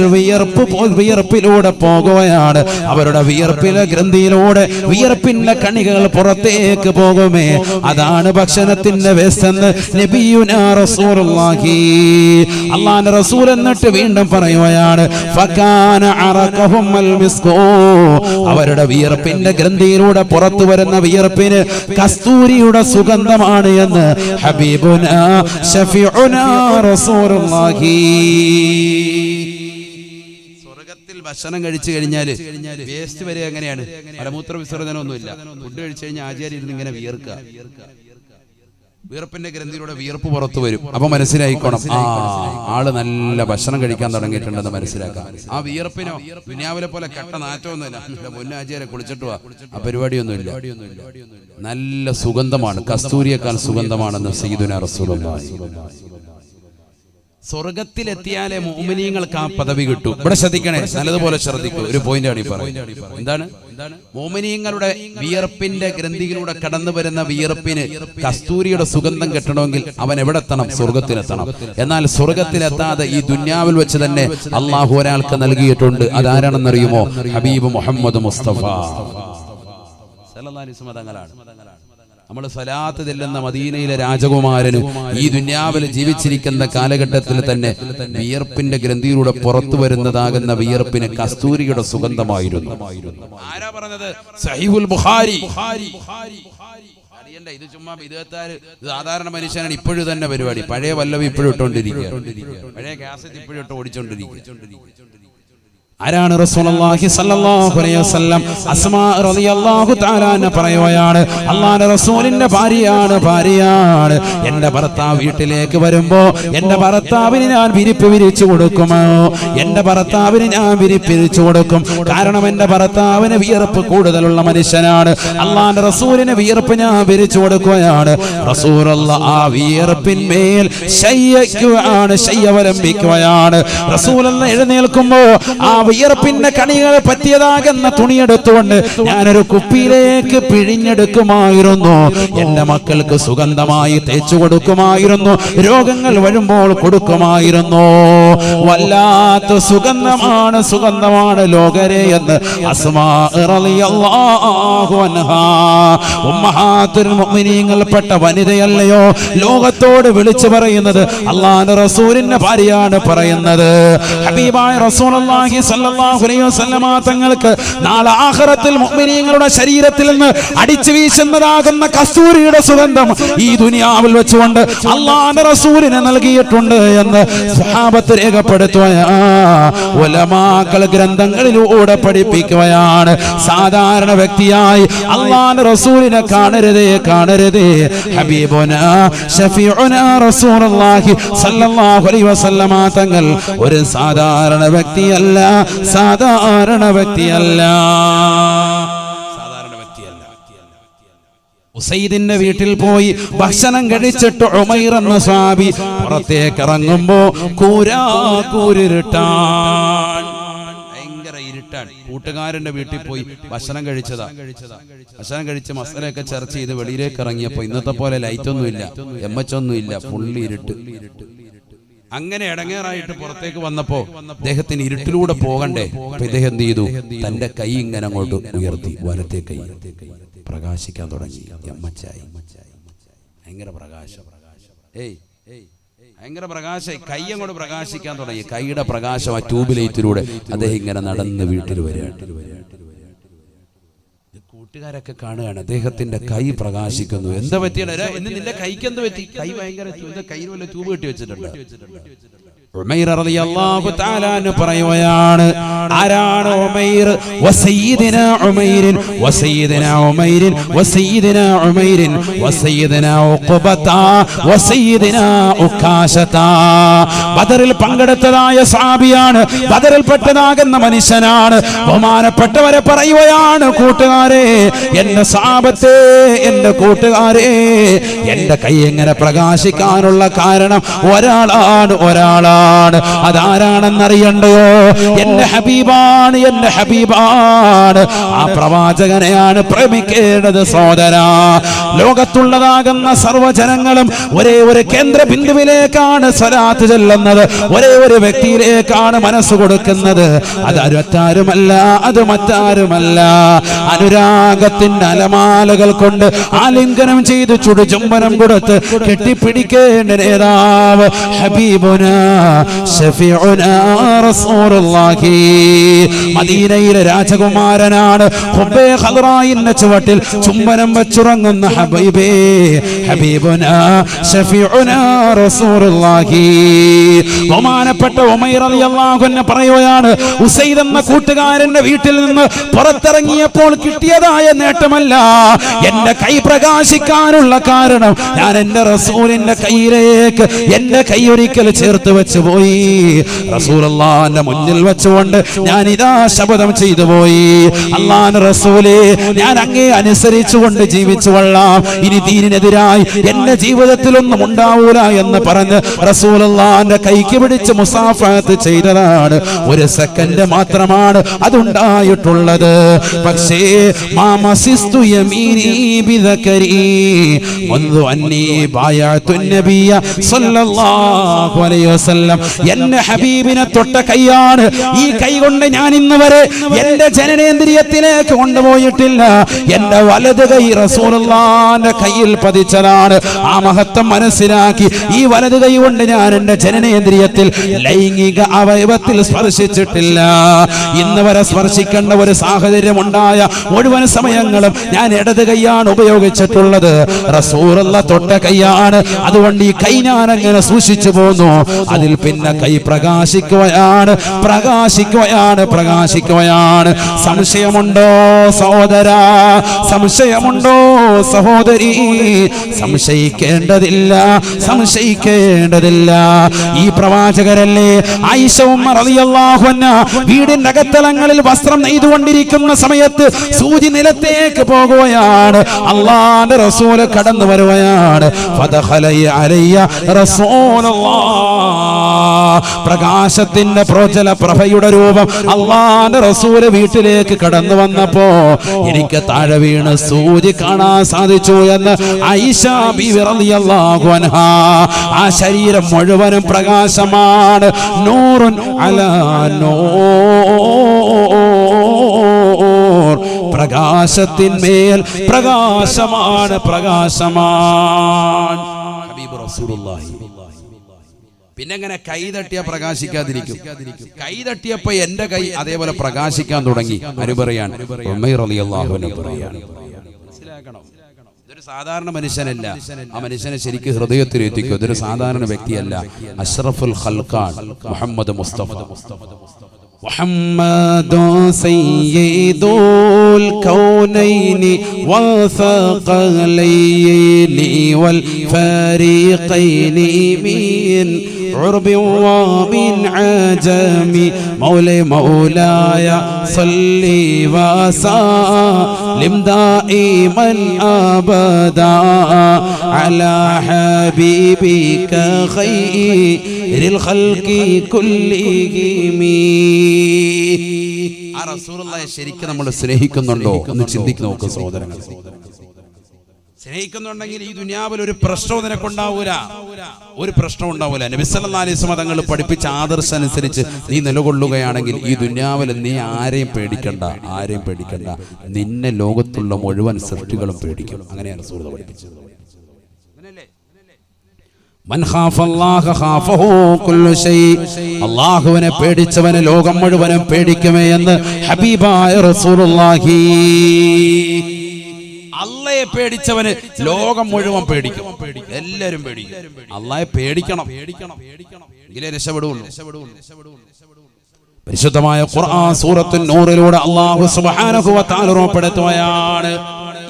വിയർപ്പിലൂടെ പോകുകയാണ്. അവരുടെ വിയർപ്പിലെ ഗ്രന്ഥിയിലൂടെ വിയർപ്പിന്റെ കണികൾ പുറത്തേക്ക് പോകുമേ. അതാണ് ഭക്ഷണത്തിന്റെ വേസ്റ്റ് എന്ന് നബിയുനാ റസൂലുള്ളാഹി. അല്ലാഹുവിന്റെ റസൂൽ എന്നിട്ട് വീണ്ടും പറയുകയാണ്, ഫകാന അറഖഹും അൽ മിസ്കൂ, അവരുടെ വിയർപ്പിന്റെ ഗ്രന്ഥിയിലൂടെ പുറത്തു വരുന്ന വിയർപ്പിന് കസ്തൂരിയുടെ സുഗന്ധമാണ് എന്ന് ഹബീബുനാ ശഫീഉനാ റസൂലുള്ളാഹി. സ്വർഗ്ഗത്തിൽ ഭക്ഷണം കഴിച്ചു കഴിഞ്ഞാൽ വേസ്റ്റ് വരെ എങ്ങനെയാണ്? മലമൂത്ര വിസർജനം ഒന്നുമില്ല. ഫുഡ് കഴിച്ചു കഴിഞ്ഞാൽ ആചാര്യ ഇരുന്ന് ഇങ്ങനെ വിയർക്കുക. വിയർപ്പിന്റെ ഗ്രന്ഥിയിലൂടെ വിയർപ്പ് പുറത്തു വരും. അപ്പൊ മനസ്സിലായിക്കോണം, ആള് നല്ല ഭക്ഷണം കഴിക്കാൻ തുടങ്ങിയിട്ടുണ്ടെന്ന് മനസ്സിലാക്കാം. ആ വിയർപ്പിനോ ദുനിയാവിലെ പോലെ കെട്ട നാറ്റമൊന്നുമില്ല. മുന്നാചാര്യ കുളിച്ചിട്ട് ആ പരിപാടിയൊന്നുമില്ല. നല്ല സുഗന്ധമാണ്, കസ്തൂരിയേക്കാൾ സുഗന്ധമാണെന്ന് സയ്യിദുനാ റസൂലുള്ളാഹി. സ്വർഗത്തിലെത്തിയാലേ മുഅ്മിനീങ്ങൾക്ക് ആ പദവി കിട്ടും. ഇവിടെ ശ്രദ്ധിക്കണേ, നല്ലതുപോലെ ശ്രദ്ധിക്കൂ. ഒരു പോയിന്റാണ് ഈ പറയുന്നത്. എന്താണ്? മുഅ്മിനീങ്ങളുടെ വിയർപ്പിന്റെ ഗ്രന്ഥിയിലൂടെ കടന്നു വരുന്ന വിയർപ്പിന് കസ്തൂരിയുടെ സുഗന്ധം കിട്ടണമെങ്കിൽ അവൻ എവിടെ എത്തണം? സ്വർഗത്തിലെത്തണം. എന്നാൽ സ്വർഗത്തിലെത്താതെ ഈ ദുന്യാവിൽ വെച്ച് തന്നെ അള്ളാഹു ഒരാൾക്ക് നൽകിയിട്ടുണ്ട്. അതാരാണെന്നറിയുമോ? ഹബീബ് മുഹമ്മദ് മുസ്തഫ സല്ലല്ലാഹു അലൈഹി വസല്ലം തങ്ങളാണ്. നമ്മൾ സ്വലാത്ത് ചെല്ലുന്ന മദീനയിലെ രാജകുമാരന് ഈ ദുന്യാവിൽ ജീവിച്ചിരിക്കുന്ന കാലഘട്ടത്തിൽ തന്നെ വിയർപ്പിന്റെ ഗ്രന്ഥിയിലൂടെ പുറത്തു വരുന്നതാകുന്ന വിയർപ്പിന് കസ്തൂരിയുടെ സുഗന്ധമായിരുന്നു. ആരാ പറഞ്ഞത്? സഹീഹുൽ ബുഖാരി. അറിയണ്ട, ഇത് ചുമ്മാ വിദേഹത്താര് സാധാരണ മനുഷ്യനാണ്. ഇപ്പോഴും തന്നെ പരിപാടി പഴയ വല്ലവി ഇപ്പോഴും ഇട്ടോണ്ടിരിക്കുക, പഴയ കാസറ്റ് ഇപ്പോഴും ഇട്ട് ഓടിച്ചോണ്ടിരിക്കുക. ആരാണ്? റസൂലുള്ളാഹി സ്വല്ലല്ലാഹു അലൈഹി വസല്ലം. അസ്മാ റളിയല്ലാഹു തആല അൻഹ പറയുകയാണ്, അല്ലാഹുവിന്റെ റസൂലിന്റെ ഭാര്യയാണ്. എന്റെ ഭർത്താവ് വീട്ടിലേക്ക് വരുമ്പോ എന്റെ ഭർത്താവിന് ഞാൻ വിരിപ്പ് വിരിച്ചു കൊടുക്കുമോ? എന്റെ ഭർത്താവിന് ഞാൻ വിരിപ്പിരിച്ചു കൊടുക്കും. കാരണം എന്റെ ഭർത്താവിന് വിയർപ്പ് കൂടുതലുള്ള മനുഷ്യനാണ്. അല്ലാഹുവിന്റെ റസൂലിന് വിയർപ്പ് ഞാൻ വിരിച്ചു കൊടുക്കുകയാണ്. റസൂലുള്ളാഹി ആ വിയർപ്പിന്മേൽ ശയ്യവലംബിക്കുകയാണ്. റസൂലുള്ളാഹി എഴുന്നേൽക്കുമ്പോ ആ വിയർപ്പിന്റെ കണികൾ പറ്റിയതാകുന്ന തുണിയെടുത്തുകൊണ്ട് ഞാനൊരു കുപ്പിയിലേക്ക് പിഴിഞ്ഞെടുക്കുമായിരുന്നു. എന്റെ മക്കൾക്ക് സുഗന്ധമായി തേച്ചു കൊടുക്കുമായിരുന്നു. രോഗങ്ങൾ വരുമ്പോൾ കൊടുക്കുമായിരുന്നു. വല്ലാത്ത സുഗന്ധമാണ് ലോകരെ എന്ന് അസ്മാ റളിയല്ലാഹു അൻഹാ, ഉമ്മഹാത്തുൽ മുഅ്മിനീങ്ങൾപ്പെട്ട വനിതയല്ലയോ ലോകത്തോട് വിളിച്ചു പറയുന്നത്? അല്ലാഹുവിന്റെ റസൂലിന്റെ ഭാര്യയാണ് പറയുന്നത്. ഹബീബായ റസൂലുള്ളാഹി സ്വല്ലല്ലാഹു അലൈഹി വസല്ലം തങ്ങൾക്ക് നാളെ ആഖിറത്തിൽ മുഅ്മിനീങ്ങളുടെ ശരീരത്തിൽ നിന്ന് അടിച്ചു വീശുന്നതാകുന്ന കസ്തൂരിയുടെ സുഗന്ധം ഈ ദുനിയാവിൽ വെച്ചുകൊണ്ട് അല്ലാഹുവിന്റെ റസൂലിനെ നൽകിയിട്ടുണ്ട് എന്ന് സ്വഹാബത്ത് രേഖപ്പെടുത്തുകയാണ്. ഉലമാക്കൾ ഗ്രന്ഥങ്ങളിലൂടെ പഠിപ്പിക്കുകയാണ്. സാധാരണ വ്യക്തിയായി അല്ലാഹുവിന്റെ റസൂലിനെ കാണരുതേ. ഹബീബുനാ ശഫീഉനാ റസൂലുള്ളാഹി സ്വല്ലല്ലാഹു അലൈഹി വസല്ലം തങ്ങൾ ഒരു സാധാരണ വ്യക്തിയല്ല. ഉസൈദിന്റെ വീട്ടിൽ പോയി ഭക്ഷണം കഴിച്ചിട്ട് ഉമൈർ എന്ന സ്വഹാബി പുറത്തേക്ക് ഇറങ്ങുമ്പോ കൂരിരുട്ടാണ്. ഭയങ്കര ഇരുട്ടാണ്. കൂട്ടുകാരന്റെ വീട്ടിൽ പോയി ഭക്ഷണം കഴിച്ചതാ. ഭക്ഷണം കഴിച്ച് മസാലയൊക്കെ ചർച്ച ചെയ്ത് വെളിയിലേക്ക് ഇറങ്ങിയപ്പോ ഇന്നത്തെ പോലെ ലൈറ്റ് ഒന്നുമില്ല, എമ്മച്ചൊന്നുമില്ല, ഫുള്ളി ഇരുട്ട്. അങ്ങനെ ഇടങ്ങേറായിട്ട് പുറത്തേക്ക് വന്നപ്പോ അദ്ദേഹത്തിന് ഇരുട്ടിലൂടെ പോകണ്ടേ? അപ്പൊ ഇദ്ദേഹം എന്ത് ചെയ്തു? തന്റെ കൈ ഇങ്ങനെ അങ്ങോട്ട് ഉയർത്തി, വലത്തെ കൈ പ്രകാശിക്കാൻ തുടങ്ങി. അമ്മച്ചായി ഭയങ്കര പ്രകാശം. ഭയങ്കര പ്രകാശം. കൈ അങ്ങോട്ട് പ്രകാശിക്കാൻ തുടങ്ങി. കൈയുടെ പ്രകാശം ആ ട്യൂബ് ലൈറ്റിലൂടെ അദ്ദേഹം ഇങ്ങനെ നടന്ന് വീട്ടിൽ വരികയാണ്. കൂട്ടുകാരൊക്കെ കാണുകയാണ്, അദ്ദേഹത്തിന്റെ കൈ പ്രകാശിക്കുന്നു. എന്താ പറ്റിയാണ്? നിന്റെ കൈക്ക് എന്ത് പറ്റി? കൈ ഭയങ്കര കയ്യിൽ വല്ല ട്യൂബ് കെട്ടി വെച്ചിട്ടുണ്ട്. ഉമൈർ റളിയല്ലാഹു തആല അൻഹു പറയുകയാണ്, ആരാണ് ഉമൈർ? വസയ്യിദനാ ഉമൈരിൻ വസയ്യിദനാ ഉമൈരിൻ വസയ്യിദനാ ഉമൈരിൻ വസയ്യിദനാ ഉഖബത വസയ്യിദനാ ഉകാശത. ബദറിൽ പങ്കെടുത്തതായ സഹാബിയാണ്, ബദറിൽ പെട്ടതാകുന്ന മനുഷ്യനാണ്. ബഹുമാനപ്പെട്ടവരെ പറയുകയാണ്, കൂട്ടുകാരെ, എന്റെ സഹാബത്തെ, എന്റെ കൂട്ടുകാരെ, എന്റെ കൈ എങ്ങനെ പ്രകാശിക്കാനുള്ള കാരണം ഒരാളാണ്. ഹബീബാണ്. അതാരാണെന്നറിയണ്ടയോ? എന്റെ ഹബീബാണ്, എന്റെ ഹബീബാണ്. ആ പ്രവാചകനെയാണ് പ്രേമിക്കേണ്ടത് സഹോദരാ. ലോകത്തുള്ളതാകുന്ന സർവ്വജനങ്ങളും ഒരേ ഒരു കേന്ദ്ര ബിന്ദുവിലേക്കാണ് സ്വലാത്ത് ചൊല്ലുന്നത്, ഒരേ ഒരു വ്യക്തിയിലേക്കാണ് മനസ്സ് കൊടുക്കുന്നത്. അത് മറ്റാരുമല്ല, അത് മറ്റാരുമല്ല. അനുരാഗത്തിന്റെ അലമാലകൾ കൊണ്ട് ആലിംഗനം ചെയ്ത് ചുടുചുംബനം കൊടുത്ത് കെട്ടിപ്പിടിക്കേണ്ട നേതാവ് ഹബീബുനാ ശഫീഉനാ റസൂലുള്ളാഹി. മദീനയിലെ രാജകുമാരനാണ്. ഹുബ്ബേ ഖദ്റായിന്റെ ചുവട്ടിൽ ചുംബനം വെച്ചുറങ്ങുന്ന ഹബീബേ, ഹബീബുനാ ശഫീഉനാ റസൂലുള്ളാഹി. ബഹുമാനപ്പെട്ട ഉമൈർ റളിയല്ലാഹു അൻഹു പറയുകയാണ്, ഉസൈദ് എന്ന കൂട്ടുകാരന്റെ വീട്ടിൽ നിന്ന് പുറത്തിറങ്ങിയപ്പോൾ കിട്ടിയതായ നേട്ടമല്ല, എന്റെ കൈ പ്രകാശിക്കാനുള്ള കാരണം ഞാൻ എന്റെ റസൂലിന്റെ കയ്യിലേക്ക് എന്റെ കൈ ഒരിക്കൽ ചേർത്ത് വെച്ചു പോയി. റസൂലുള്ളാഹിന്റെ മുന്നിൽ വെച്ചുകൊണ്ട് ഞാൻ ഇതാ ശപഥം ചെയ്തു പോയി, അല്ലാഹുവിന്റെ റസൂലേ, ഞാൻ അങ്ങേ അനുസരിച്ചുകൊണ്ട് ജീവിച്ചു കൊള്ളാം, ഇനി ദീനിനെതിരായി എന്റെ ജീവിതത്തിലൊന്നും ഉണ്ടാവൂല എന്ന് പറഞ്ഞ് റസൂലുള്ളാഹിന്റെ കൈക്ക് പിടിച്ച് മുസാഫഹത്ത് ചെയ്തതാണ്. ഒരു സെക്കൻഡ് മാത്രമാണ് അതുണ്ടായിട്ടുള്ളത്. പക്ഷേ മാമസിസ്തു യമീനി ബിദകരി മുൻദു അന്നി ബായഅതു നബിയ സല്ലല്ലാഹു അലൈഹി വസല്ലം. എന്റെ ഹബീബിനെ തൊട്ട കൈയാണ്. ഈ കൈ കൊണ്ട് ഞാൻ ഇന്ന് വരെ എന്റെ ജനനേന്ദ്രിയത്തിലേക്ക് കൊണ്ടുപോയിട്ടില്ല. എന്റെ വലത് കൈ റസൂലുള്ളാഹിന്റെ കയ്യിൽ പതിച്ചതാണ്. ആ മഹത്വം മനസ്സിലാക്കി ഈ വലത് കൈ കൊണ്ട് ഞാൻ എന്റെ ജനനേന്ദ്രിയത്തിൽ ലൈംഗിക അവയവത്തിൽ സ്പർശിച്ചിട്ടില്ല. ഇന്ന് വരെ സ്പർശിക്കേണ്ട ഒരു സാഹചര്യം ഉണ്ടായ മുഴുവൻ സമയങ്ങളും ഞാൻ ഇടത് കൈയാണ് ഉപയോഗിച്ചിട്ടുള്ളത്. റസൂലുള്ള തൊട്ട കൈയാണ്. അതുകൊണ്ട് ഈ കൈ ഞാൻ അങ്ങനെ സൂക്ഷിച്ചു പോന്നു. അതിൽ പിന്നെ കൈ പ്രകാശിക്കുകയാണ്, പ്രകാശിക്കുകയാണ്, പ്രകാശിക്കുകയാണ്. സംശയമുണ്ടോ സഹോദരാ? സംശയമുണ്ടോ സഹോദരി? സംശയിക്കേണ്ടതില്ല, സംശയിക്കേണ്ടതില്ല. ഈ പ്രവാചകരല്ലേ ആയിഷ ഉമ്മ റളിയല്ലാഹു അൻഹ വീടിന്റെ അകത്തളങ്ങളിൽ വസ്ത്രം നെയ്തുകൊണ്ടിരിക്കുന്ന സമയത്ത് സൂചി നിലത്തേക്ക് പോകുകയാണ്. അല്ലാഹുവിന്റെ റസൂൽ കടന്നു വരുകയാണ്. ഫദഖല അലയ്യ റസൂലുള്ളാഹ്. പ്രകാശത്തിന്റെ പ്രോജ്വല പ്രഭയുടെ രൂപം അല്ലാഹുവിന്റെ റസൂൽ വീട്ടിലേക്ക് കടന്നു വന്നപ്പോ എനിക്ക് താഴെ വീണ് സൂചി കാണാൻ സാധിച്ചു എന്ന് ആയിഷ ബീവി റളിയല്ലാഹു അൻഹ. ആ ശരീരം മുഴുവനും പ്രകാശമാണ്. നൂറുൻ അലാ നൂർ. പ്രകാശത്തിന്മേൽ പ്രകാശമാണ്, പ്രകാശമാണ് ഹബീബ് റസൂലുള്ളാഹി. പിന്നെങ്ങനെ കൈ തട്ടിയാ പ്രകാശിക്കാതിരിക്കും? കൈ തട്ടിയപ്പോ എന്റെ കൈ അതേപോലെ പ്രകാശിക്കാൻ തുടങ്ങി. അനുപറയാണ് ഉമൈർ റളിയല്ലാഹു അൻഹു പറയാണ്. മനസ്സിലാക്കണം, ഇതൊരു സാധാരണ മനുഷ്യനല്ല. ആ മനുഷ്യനെ ശരിക്കും ഹൃദയത്തിൽ എത്തിക്കും. ഇതൊരു സാധാരണ വ്യക്തിയല്ല. അഷ്റഫുൽ ഖൽഖാൻ മുഹമ്മദ് മുസ്തഫ. محمد سيد الكونين والثقلين والفريقين من عرب ومن عجم مولاي صل وسلم دائما ابدا على حبيبك خير الخلق كلهم. ആ റസൂലുള്ളാഹിയെ ശരിക്കും നമ്മൾ സ്നേഹിക്കുന്നുണ്ടോ എന്ന് ചിന്തിക്ക് നോക്ക് സഹോദരങ്ങൾ. സ്നേഹിക്കുന്നുണ്ടെങ്കിൽ ഈ ദുനിയാവിൽ ഒരു പ്രശ്നവും നിനക്കുണ്ടാവൂല, ഒരു പ്രശ്നം ഉണ്ടാവൂല. നബി സല്ലല്ലാഹു അലൈഹി വസല്ലം തങ്ങൾ പഠിപ്പിച്ച ആദർശം അനുസരിച്ച് നീ നിലകൊള്ളുകയാണെങ്കിൽ ഈ ദുനിയാവിൽ നീ ആരെയും പേടിക്കണ്ട, ആരെയും പേടിക്കണ്ട. നിന്നെ ലോകത്തുള്ള മുഴുവൻ സൃഷ്ടികളും പേടിക്കും. അങ്ങനെയാണ് റസൂൽ പഠിപ്പിച്ചത്. മൻ ഖാഫല്ലാഹ ഖാഫഹു കുല്ലു ശൈ. അല്ലാഹുവിനെ പേടിച്ചവനെ ലോകം മുഴുവനും പേടിക്കുമേ എന്ന് ഹബീബായ റസൂലുള്ളാഹി. അള്ളയെ പേടിച്ചവന് ലോകം മുഴുവൻ പേടിക്കും, എല്ലാവരും പേടിക്കും. അള്ളാഹെ പേടിക്കണം, എങ്കിലേ രക്ഷപ്പെടുള്ളൂ. പരിശുദ്ധമായ ഖുർആൻ സൂറത്തുൻ നൂറിലൂടെ അല്ലാഹു സുബ്ഹാനഹു വ തആല ഉറപ്പെടുത്തുകയാണ്.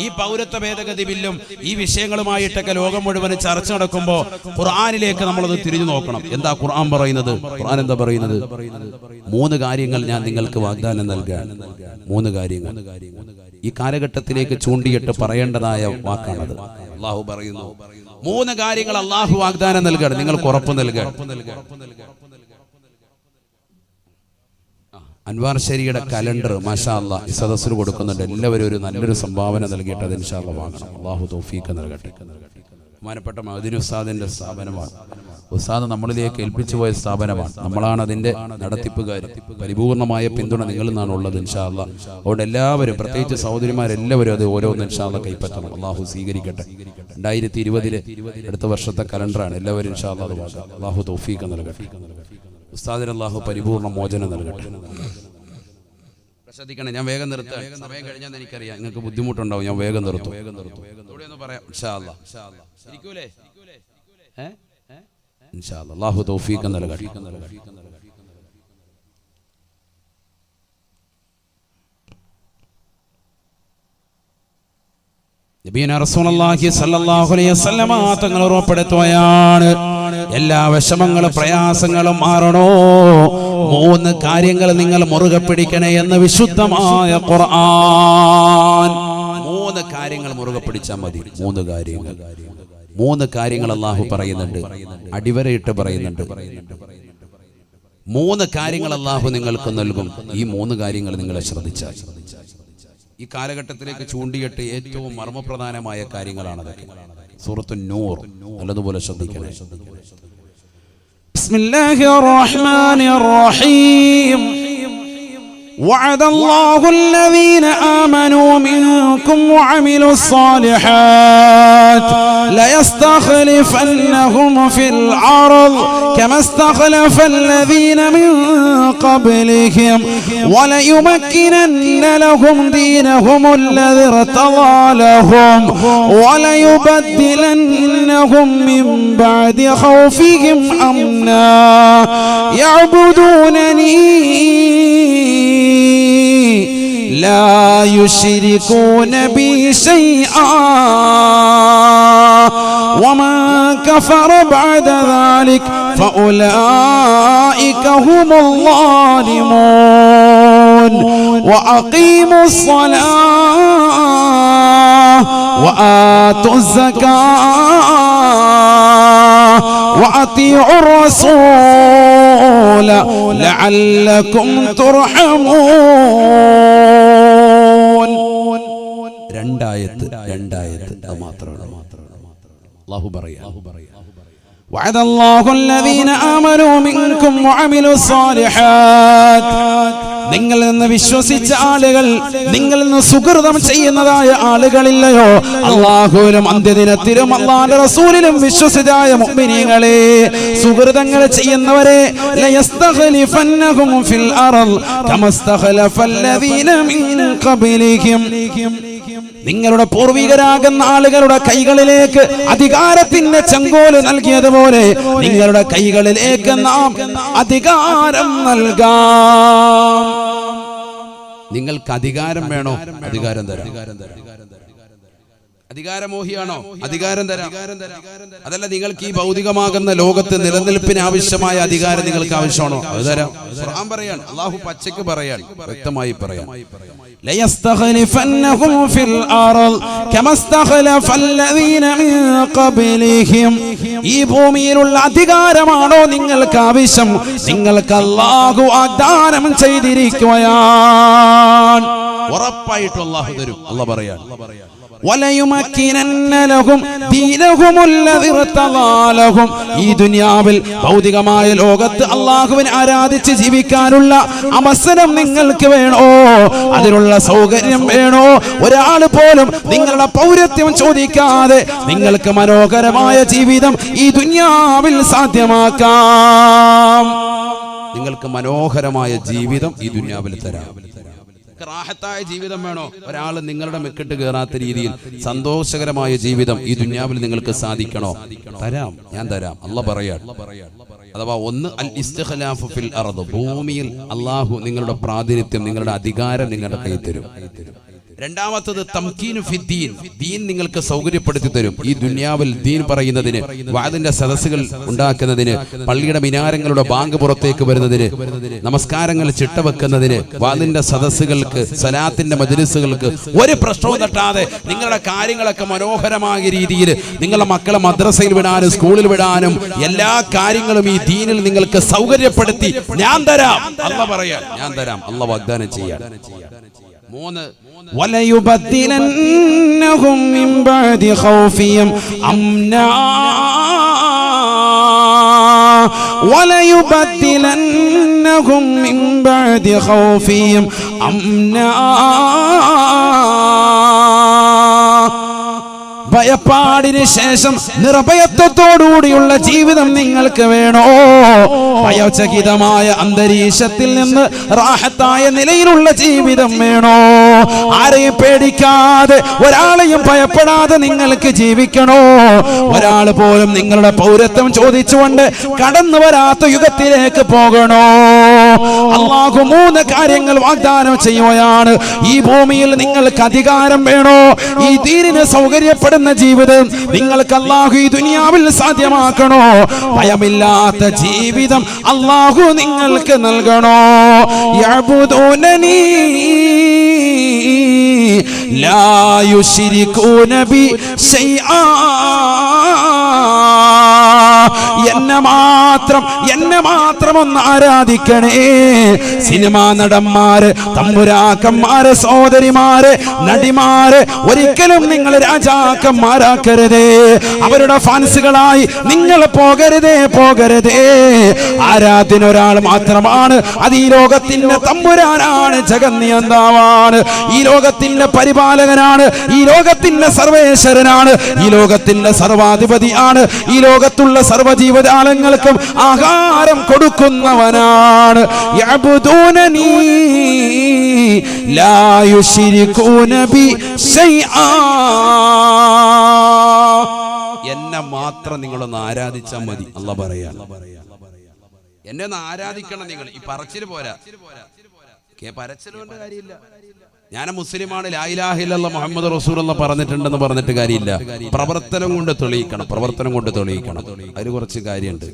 ഈ പൗരത്വ ഭേദഗതി ബില്ലും ഈ വിഷയങ്ങളുമായിട്ടൊക്കെ ലോകം മുഴുവൻ ചർച്ച നടക്കുമ്പോൾ ഖുർആനിലേക്ക് നമ്മളത് തിരിഞ്ഞു നോക്കണം. എന്താ ഖുർആൻ പറയുന്നത്? ഖുർആൻ എന്താ പറയുന്നത്? 3 കാര്യങ്ങൾ ഞാൻ നിങ്ങൾക്ക് വാഗ്ദാനം നൽകാൻ. 3 കാര്യങ്ങൾ ഈ കാലഘട്ടത്തിലേക്ക് ചൂണ്ടിയിട്ട് പറയേണ്ടതായ വാക്കാണത്. അല്ലാഹു പറയുന്നു 3 കാര്യങ്ങൾ അല്ലാഹു വാഗ്ദാനം നൽകുകയാണ്, നിങ്ങൾക്ക് ഉറപ്പ് നൽകുക. അൻവാർ ശരിയുടെ കലണ്ടർ മാഷാ അല്ലാ ഈ സദസ്സിൽ കൊടുക്കുന്നുണ്ട്. എല്ലാവരും ഒരു നല്ലൊരു സംഭാവന നൽകിയിട്ട് അത് ഇൻഷാ അല്ലാ വാങ്ങണം. അള്ളാഹു തൗഫീഖ് നൽകട്ടെ. ബഹുമാനപ്പെട്ട മഅ്ദിനി ഉസ്താദിന്റെ സ്ഥാപനമാണ്. ഉസ്താദ് നമ്മളിലേക്ക് ഏൽപ്പിച്ചു പോയ സ്ഥാപനമാണ്. നമ്മളാണ് അതിന്റെ നടത്തിപ്പുകാർ. പരിപൂർണമായ പിന്തുണ നിങ്ങളിൽ നിന്നാണ് ഉള്ളത് ഇൻഷാ അല്ലാ. അതുകൊണ്ട് എല്ലാവരും, പ്രത്യേകിച്ച് സഹോദരിമാരെല്ലാവരും അത് ഓരോന്ന് ഇൻഷാ അല്ലാ കൈപ്പറ്റണം. അള്ളാഹു സ്വീകരിക്കട്ടെ. 2020 അടുത്ത വർഷത്തെ കലണ്ടറാണ്. എല്ലാവരും ഇൻഷാ അല്ലാ അത് വാങ്ങാം. അള്ളാഹു തൗഫീഖ് നൽകട്ടെ. ഉസ്താദിന് അള്ളാഹു പരിപൂർണ്ണ മോചനം നൽകട്ടെ. ശ്രദ്ധിക്കണം, ഞാൻ വേഗം നിർത്താം. സമയം കഴിഞ്ഞാൽ എനിക്കറിയാം നിങ്ങൾക്ക് ബുദ്ധിമുട്ടുണ്ടാവും. ഞാൻ വേഗം നിർത്തും. ഒന്ന് പറയാം ഇൻഷാ അല്ലാ. ഇരിക്കൂലേ? ഇൻഷാ അല്ലാ. അള്ളാഹു തൗഫീഖ് നൽകട്ടെ. നബിയുനാ റസൂലുള്ളാഹി സ്വല്ലല്ലാഹു അലൈഹി വസല്ലമ തങ്ങൾ ഉറപ്പെടുത്തുകയാണ്, എല്ലാ വിഷമങ്ങളും പ്രയാസങ്ങളും മാറണോ 3 കാര്യങ്ങൾ നിങ്ങൾ മുറുകെ പിടിക്കണേ എന്ന് വിശുദ്ധമായ ഖുർആൻ. 3 കാര്യങ്ങൾ മുറുകെ പിടിച്ചാൽ മതി. 3 കാര്യങ്ങൾ അല്ലാഹു പറയുന്നുണ്ട്, അടിവരയിട്ട് പറയുന്നുണ്ട്. 3 കാര്യങ്ങൾ അല്ലാഹു നിങ്ങൾക്ക് നൽകും. ഈ 3 കാര്യങ്ങൾ നിങ്ങളെ ശ്രദ്ധിച്ചാൽ ഈ കാലഘട്ടത്തിലേക്ക് ചൂണ്ടിയിട്ട് ഏറ്റവും മർമ്മപ്രധാനമായ കാര്യങ്ങളാണതൊക്കെ. സൂറത്തുൻ നൂർ നല്ലതുപോലെ ശ്രദ്ധിക്കണേ. ബിസ്മില്ലാഹിർ റഹ്മാനിർ റഹീം. وعد الله الذين آمنوا منكم وعملوا الصالحات ليستخلفنهم في الأرض كما استخلف الذين من قبلهم وليمكنن لهم دينهم الذي ارتضى لهم وليبدلنهم من بعد خوفهم أمنا يعبدونني لا يشركون بي شيئا ومن كفر بعد ذلك فأولئك هم الظالمون وأقيموا الصلاة وآتوا الزكاة وأطيعوا الرسول لعلكم ترحمون. രണ്ടായത്ത് മാത്രമാണ് അല്ലാഹു പറയാ. وعد الله الذين آمنوا منكم وعملوا الصالحات. നിങ്ങളിൽ നിന്ന് വിശ്വസിച്ച ആളുകൾ, നിങ്ങളിൽ നിന്ന് സുകൃതം ചെയ്യുന്നതായ ആളുകളില്ലയോ, അല്ലാഹുവിലും അന്ത്യദിനത്തിലും അല്ലാഹുവിന്റെ റസൂലിലും വിശ്വസിതായ മുഅ്മിനീങ്ങളെ, സുകൃതങ്ങൾ ചെയ്യുന്നവരെ ലയസ്തഖലിഫന്നഹും ഫിൽ അർദ് കമസ്തഖലഫല്ലദീന മിൻ ഖബ്ലിഹിം. നിങ്ങളുടെ പൂർവികരാകുന്ന ആളുകളുടെ കൈകളിലേക്ക് അധികാരത്തിന്റെ ചെങ്കോല് നൽകിയതുപോലെ നിങ്ങളുടെ കൈകളിലേക്ക് നാം അധികാരം നൽകാം. നിങ്ങൾക്ക് അധികാരം വേണോ? അധികാരം തരാം. അധികാരമോഹിയാണോ? അധികാരം തരാം. അതല്ല, നിങ്ങൾക്ക് ഈ ഭൗതികമാകുന്ന ലോകത്ത് നിലനിൽപ്പിന് ആവശ്യമായ അധികാരം നിങ്ങൾക്ക് ആവശ്യമാണോ? അത് തരാം. ഖുർആൻ പറയാണ്, അല്ലാഹു പച്ചയ്ക്ക് പറയാൻ, വ്യക്തമായി പറയാൻ, ليستخلفنهم في الأرض كما استخلف الذين من قبلهم. ഈ ഭൂമിയിലുള്ള അധികാരമാണോ നിങ്ങൾക്ക് ആവശ്യം? നിങ്ങൾക്ക് അല്ലാഹു വാഗ്ദാനം ചെയ്തിരിക്കുകയാണ്. ഉറപ്പായിട്ടും അല്ലാഹു തരും. അല്ലാഹു പറയാൻ, وَلَيُمَكِّنَنَّ لَهُمْ دِينَهُمُ الَّذِي ارْتَضَى لَهُمْ. ഈ ദുനിയാവിൽ ഭൗതികമായ ലോകത്ത് അല്ലാഹുവിനെ ആരാധിച്ച് ജീവിക്കാനുള്ള അവസരം നിങ്ങൾക്ക് വേണോ? അതിനുള്ള സൗകര്യം വേണോ? ഒരാൾ പോലും നിങ്ങളുടെ പൗരത്വം ചോദിക്കാതെ നിങ്ങൾക്ക് മനോഹരമായ ജീവിതം ഈ ദുനിയാവിൽ സാധ്യമാക്കാം. നിങ്ങൾക്ക് മനോഹരമായ ജീവിതം ഈ ദുനിയാവിൽ തരാം. റാഹത്തായ ജീവിതം വേണോ? ഒരാൾ നിങ്ങളുടെ മെക്കിട്ട് കയറാത്ത രീതിയിൽ സന്തോഷകരമായ ജീവിതം ഈ ദുനിയാവിൽ നിങ്ങൾക്ക് സാധിക്കണോ? തരാം, ഞാൻ തരാം. അല്ലാഹു പറയാൻ. അഥവാ ഒന്ന് അൽ ഇസ്തിഖ്ലാഫു ഫിൽ അർദ്, ഭൂമിയിൽ അല്ലാഹു നിങ്ങളുടെ പ്രാതിനിധ്യം, നിങ്ങളുടെ അധികാരം നിങ്ങളുടെ കയ്യിൽ തരും. രണ്ടാമത്തത് തംകീനു ഫിദ്ദീൻ, ദീൻ നിങ്ങൾക്ക് സൗകര്യപ്പെടുത്തി തരും. ഈ ദുനിയാവിൽ ദീൻ പറയുന്നതിന്, വാദിന്റെ സദസ്സുകൾ ഉണ്ടാക്കുന്നതിന്, പള്ളിയുടെ മിനാരങ്ങളുടെ ബാങ്ക് പുറത്തേക്ക് വരുന്നതിന്, നമസ്കാരങ്ങൾ ചിട്ടവെക്കുന്നതിന്, വാദിന്റെ സദസ്സുകൾക്ക്, സലാത്തിന്റെ മജ്‌ലിസുകൾക്ക് ഒരു പ്രശ്നവും തട്ടാതെ നിങ്ങളുടെ കാര്യങ്ങളൊക്കെ മനോഹരമായ രീതിയിൽ നിങ്ങളുടെ മക്കളെ മദ്രസയിൽ വിടാനും സ്കൂളിൽ വിടാനും എല്ലാ കാര്യങ്ങളും ഈ ദീനിൽ നിങ്ങൾക്ക് സൗകര്യപ്പെടുത്തി ഞാൻ തരാം. അല്ലാഹ് പറയാൻ ഞാൻ തരാം, അല്ലാഹ് വാഗ്ദാനം ചെയ്യാൻ. 3 وَلَيُبَدِّلَنَّهُم مِّن بَعْدِ خَوْفِهِمْ أَمْنًا وَلَيُبَدِّلَنَّهُم مِّن بَعْدِ خَوْفِهِمْ أَمْنًا ഭയപ്പാടിന് ശേഷം നിർഭയത്വത്തോടുകൂടിയുള്ള ജീവിതം നിങ്ങൾക്ക് വേണോ? ഭയചകിതമായ അന്തരീക്ഷത്തിൽ നിന്ന് റാഹത്തായ നിലയിലുള്ള ജീവിതം വേണോ? ആരെയും പേടിക്കാതെ, ഒരാളെയും ഭയപ്പെടാതെ നിങ്ങൾക്ക് ജീവിക്കണോ? ഒരാൾ പോലും നിങ്ങളുടെ പൗരത്വം ചോദിച്ചുകൊണ്ട് കടന്നു വരാത്ത യുഗത്തിലേക്ക് പോകണോ? അല്ലാഹു 3 കാര്യങ്ങൾ വാഗ്ദാനം ചെയ്യുകയാണ്. ഈ ഭൂമിയിൽ നിങ്ങൾക്ക് അധികാരം വേണോ? ഈ ദീനിന് സൗകര്യപ്പെടുന്ന ജീവിതം നിങ്ങൾക്ക് അല്ലാഹു ഈ ദുനിയാവിൽ സാധ്യമാക്കണോ? ഭയമില്ലാത്ത ജീവിതം അല്ലാഹു നിങ്ങൾക്ക് നൽകണോ? യഅബുദൂനനി ലാ യുശ്രികൂന ബി ശൈആ, എന്നെ മാത്രം ഒന്ന് ആരാധിക്കണേ. സിനിമാ നടന്മാര്, തമ്പുരാക്കന്മാര്, സഹോദരിമാര്, നടിമാര് ഒരിക്കലും നിങ്ങൾ രാജാക്കന്മാരാക്കരുതേ. അവരുടെ ഫാൻസുകളായി നിങ്ങൾ പോകരുതേ. ആരാധ്യൻ ഒരാൾ മാത്രമാണ്. അത് ഈ ലോകത്തിന്റെ തമ്പുരാനാണ്, ജഗന്നിയന്താവാണ്, ഈ ലോകത്തിന്റെ പരിപാലകനാണ്, ഈ ലോകത്തിന്റെ സർവേശ്വരനാണ്, ഈ ലോകത്തിന്റെ സർവാധിപതിയാണ്, ഈ ലോകത്തുള്ള സർവ്വജീവജാലങ്ങൾക്കും ആഹാരം കൊടുക്കുന്നവനാണ്. യഅബുദൂനനി ലാ യുശ്രികൂന ബി ശൈആ, എന്നെ മാത്രം നിങ്ങളൊന്ന് ആരാധിച്ചാൽ മതി. അല്ലാഹ് പറയാ, എന്നെ ഒന്ന് ആരാധിക്കണം നിങ്ങൾ. ഈ പറച്ചില് പോരാ, പറച്ചിലുകൊണ്ട് കാര്യമില്ല. ഞാൻ മുസ്ലിമാണ്, ലാ ഇലാഹ ഇല്ലല്ലാഹ് മുഹമ്മദ് റസൂലുള്ളാഹ് പറഞ്ഞിട്ടുണ്ടെന്ന് പറഞ്ഞിട്ട് കാര്യമില്ല. പ്രവർത്തനം കൊണ്ട് തെളിയിക്കണം. അതിന് കുറച്ച് കാര്യമുണ്ട്.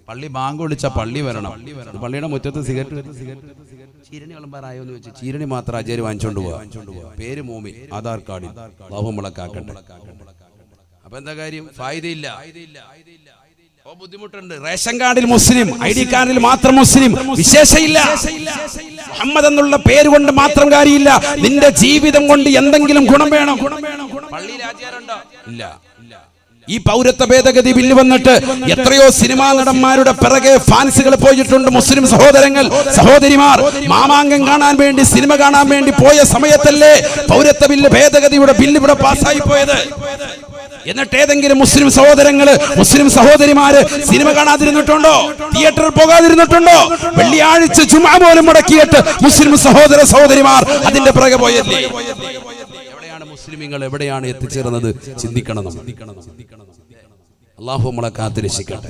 പള്ളി ബാങ്ക് വിളിച്ച പള്ളി വരണം. പള്ളിയുടെ മുറ്റത്ത് സിഗരറ്റ് ചീരണി വിളമ്പാറായോ എന്ന് വെച്ച് ചീരണി മാത്രം ആചാര്യ വാങ്ങിച്ചോണ്ട് പോവാ. പേര് മോമിൻ, ആധാർ കാർഡിൽ അല്ലാഹു മുളക്കാക്കട്ടെ. അപ്പൊ എന്താ കാര്യം? ഫായിദയില്ല, ബുദ്ധിമുട്ടുണ്ട്. റേഷൻ കാർഡിൽ മുസ്ലിം, ID കാർഡിൽ മാത്രം മുസ്ലിം, വിശേഷയില്ല. മുഹമ്മദ് എന്നുള്ള പേര് കൊണ്ട് മാത്രം കാര്യമില്ല. നിന്റെ ജീവിതം കൊണ്ട് എന്തെങ്കിലും ഗുണം വേണം. പള്ളിയിൽ ആചാരമുണ്ടോ? ഇല്ല. ഈ പൗരത്വ ഭേദഗതി ബില്ല് വന്നിട്ട് എത്രയോ സിനിമാ നടന്മാരുടെ പിറകെ ഫാൻസുകൾ പോയിട്ടുണ്ട്. മുസ്ലിം സഹോദരങ്ങൾ, സഹോദരിമാർ മാമാങ്കം കാണാൻ വേണ്ടി, സിനിമ കാണാൻ വേണ്ടി പോയ സമയത്തല്ലേ പൗരത്വ ബില്ല് ഭേദഗതിയുടെ ബില്ല് ഇവിടെ പാസ്സായി പോയത്? എന്നിട്ട് ഏതെങ്കിലും മുസ്ലിം സഹോദരങ്ങള്, മുസ്ലിം സഹോദരിമാര് സിനിമ കാണാതിരുന്നിട്ടുണ്ടോ? തിയേറ്ററിൽ പോകാതിരുന്നിട്ടുണ്ടോ? വെള്ളിയാഴ്ച ജുമുഅ പോലും മുടക്കിയിട്ട് മുസ്ലിം സഹോദര സഹോദരിമാർ അതിന്റെ പിറകെ പോയല്ലേ? എവിടെയാണ് മുസ്ലിമീങ്ങൾ, എവിടെയാണ് എത്തിച്ചേർന്നത്? ചിന്തിക്കണം. അല്ലാഹു നമ്മളെ കാത്തുരക്ഷിക്കട്ടെ.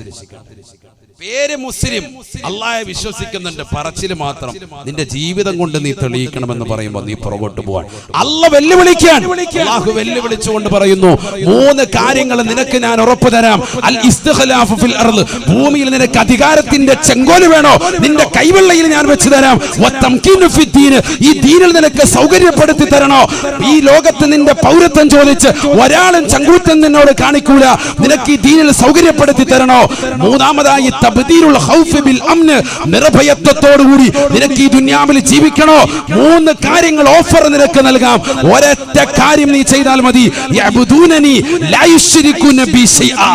പേര് മുസ്ലിം, അള്ളാഹെ വിശ്വസിക്കുന്നുണ്ട്, പറച്ചില് മാത്രം. നിന്റെ ജീവിതം കൊണ്ട് നീ തെളിയിക്കണമെന്ന് പറയുമ്പോൾ നീ പുറകോട്ട് പോവാൻ അല്ലാഹു വെല്ലുവിളിക്കാൻ. അല്ലാഹു വെല്ലുവിളിച്ചുകൊണ്ട് പറയുന്നു, 3 കാര്യങ്ങൾ നിനക്ക് ഞാൻ ഉറപ്പു തരാം. അൽ ഇസ്തിഖ്ലാഫു ഫിൽ അർള്, ഭൂമിയിൽ നിനക്ക് അധികാരത്തിന്റെ ചെങ്കോല് വേണോ? നിന്റെ കൈവെള്ളയിൽ ഞാൻ വെച്ച് തരാം. വതംകീനു ഫിദ്ദീൻ, ഈ ദീനിൽ നിനക്ക് സൗകര്യപ്പെടുത്തി തരണോ? ഈ ലോകത്ത് നിന്റെ പൗരത്വം ചോദിച്ച് ഒരാളും ചങ്കൂറ്റം നിന്നോട് കാണിക്കൂല. നിനക്ക് ഈ ദീനിൽ സൗകര്യപ്പെടുത്തി തരണോ? 3ാമതായി തബ്ദീലുൽ ഖൗഫ് ബിൽ അംൻ, നിർഭയത്വത്തോടുകൂടി നിനക്ക് ഈ ദുനിയാവിൽ ജീവിക്കണോ? 3 കാര്യങ്ങൾ ഓഫർ നിനക്ക് നൽകാം. ഒരൊറ്റ കാര്യം നീ ചെയ്താൽ മതി. യഅബുദൂനനി ലാ യുശ്രികൂന ബി ശൈആ,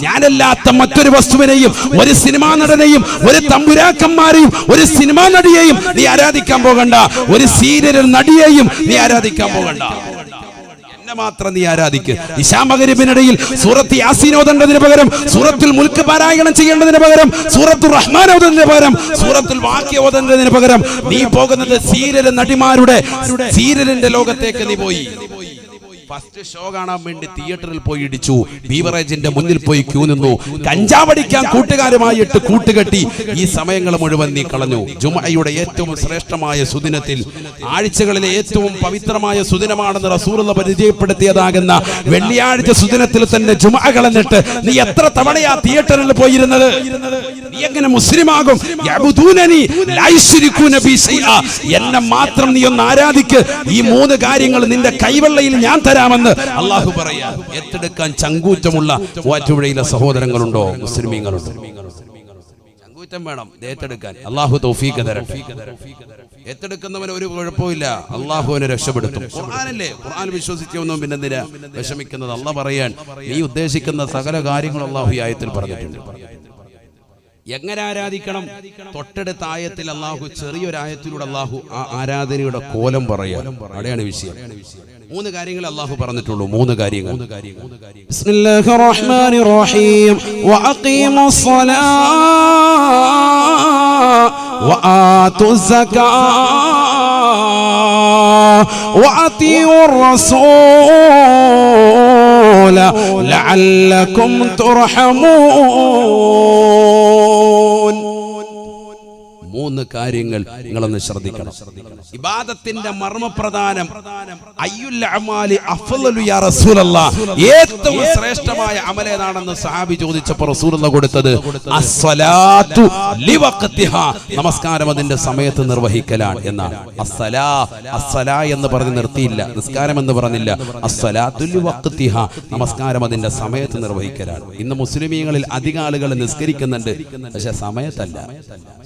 ഞാനല്ലാത്ത മറ്റൊരു വസ്തുവിനെയും, ഒരു സിനിമാ നടനെയും, ഒരു തമ്പുരാക്കന്മാരെയും, ഒരു സിനിമാ നടിയെയും നീ ആരാധിക്കാൻ പോകണ്ട. ഒരു സീരിയൽ നടിയെയും നീ ആരാധിക്കാൻ പോകണ്ട. മാത്രം നീ ആരാധിക്ക്. ഇശാ മഗ്‌രിബിനിടയിൽ സൂറത്ത് യാസീൻ ഓതേണ്ടതിന് പകരം സൂറത്തുൽ മുൽക്ക് പാരായണം ചെയ്യേണ്ടതിന് പകരം സൂറത്തുർ റഹ്മാൻ ഓതുന്നതിന് പകരം സൂറത്തുൽ വാഖിയ ഓതുന്നതിന് പകരം നീ പോകുന്നത് സീരിയൽ നടിമാരുടെ സീരിയലിന്റെ ലോകത്തേക്ക് നീ പോയി. ഫസ്റ്റ് ഷോ കാണാൻ വേണ്ടി തിയേറ്ററിൽ പോയി ഇടിച്ചു, ബീവറേജിന്റെ മുന്നിൽ പോയി ക്യൂ നിന്നു, കഞ്ചാവടിക്കാൻ കൂട്ടുകാരുമായിട്ട് കൂട്ടുകെട്ടി. ഈ സമയങ്ങൾ മുഴുവൻ നീ കളഞ്ഞു. ജുമഅയുടെ ഏറ്റവും ശ്രേഷ്ഠമായ സുദിനത്തിൽ, ആഴ്ചകളിലെ ഏറ്റവും പവിത്രമായ സുദിനമാണെന്ന് റസൂലുള്ള പരിചയപ്പെടുത്തിയതാകുന്ന വെള്ളിയാഴ്ച സുദിനത്തിൽ തന്നെ ജുമഅ കളഞ്ഞിട്ട് നീ എത്ര തവണയാ തിയേറ്ററിൽ പോയിരുന്നത്? നീ എങ്ങനെ മുസ്ലിമാകും? എന്നെ മാത്രം നീ ഒന്ന് ആരാധിക്ക്, ഈ 3 കാര്യങ്ങൾ നിന്റെ കൈവെള്ളയിൽ ഞാൻ തരാമെന്ന് അള്ളാഹു പറയാ. ഏറ്റെടുക്കാൻ ചങ്കൂറ്റമുള്ള വാറ്റുപുഴയിലെ സഹോദരങ്ങളുണ്ടോ? മുസ്ലിമീങ്ങളുണ്ടോ? ചങ്കൂറ്റം വേണം ഏറ്റെടുക്കാൻ. അള്ളാഹു തൗഫീഖ് തരട്ടെ. ഏറ്റെടുക്കുന്നവന് ഒരു കുഴപ്പമില്ല, അള്ളാഹുവിനെ രക്ഷപ്പെടുത്തും. ഖുർആനല്ലേ, ഖുർആൻ വിശ്വസിച്ചൊന്നും പിന്നെന്തിനാ വിഷമിക്കുന്നത്? അള്ളാഹ് പറയാൻ നീ ഉദ്ദേശിക്കുന്ന സകല കാര്യങ്ങളും അള്ളാഹു ഈ ആയത്തിൽ പറഞ്ഞിട്ടുണ്ട്. എങ്ങനെ ആരാധിക്കണം? തൊട്ടടുത്ത ആയത്തിൽ അള്ളാഹു, ചെറിയൊരായത്തിലൂടെ അള്ളാഹു ആ ആരാധനയുടെ കോലം പറയാം. അവിടെയാണ് വിഷയം. 3 കാര്യങ്ങൾ അള്ളാഹു പറഞ്ഞിട്ടുള്ളൂ. 3 കാര്യങ്ങൾ. ബിസ്മില്ലാഹിർ റഹ്മാനിർ റഹീം. വഅഖീമുസ് സ്വലാത്ത വആതുസ് സകാത്ത വഅതിഉർ റസൂല ലഅല്ലകും തുർഹമൂൻ. 3 കാര്യങ്ങൾ നിങ്ങളൊന്ന് ശ്രദ്ധിക്കണം. ഇബാദത്തിന്റെ മർമ്മപ്രധാനം അയ്യുൽ അമാലി അഫ്ളലു യാ റസൂലല്ലാഹ്, ഏറ്റവും ശ്രേഷ്ഠമായ അമൽ ഏതാണെന്ന് സഹാബി ചോദിച്ചപ്പോൾ റസൂലുള്ള കൊടുത്തത് അസ്സലാത്തു ലിവഖ്തിഹാ, നമസ്കാരം അതിന്റെ സമയത്ത് നിർവഹിക്കലാണ് എന്നാണ്. അസ്സലാ എന്ന് പറഞ്ഞ് നിർത്തിയില്ല, നിസ്കാരം എന്ന് പറഞ്ഞില്ല. അസ്സലാത്തു ലിവഖ്തിഹാ, നമസ്കാരം അതിന്റെ സമയത്ത് നിർവഹിക്കലാണ്. ഇന്ന് മുസ്ലിമീങ്ങളിൽ അധിക ആളുകൾ നിസ്കരിക്കുന്നുണ്ട്, പക്ഷെ സമയത്തല്ല.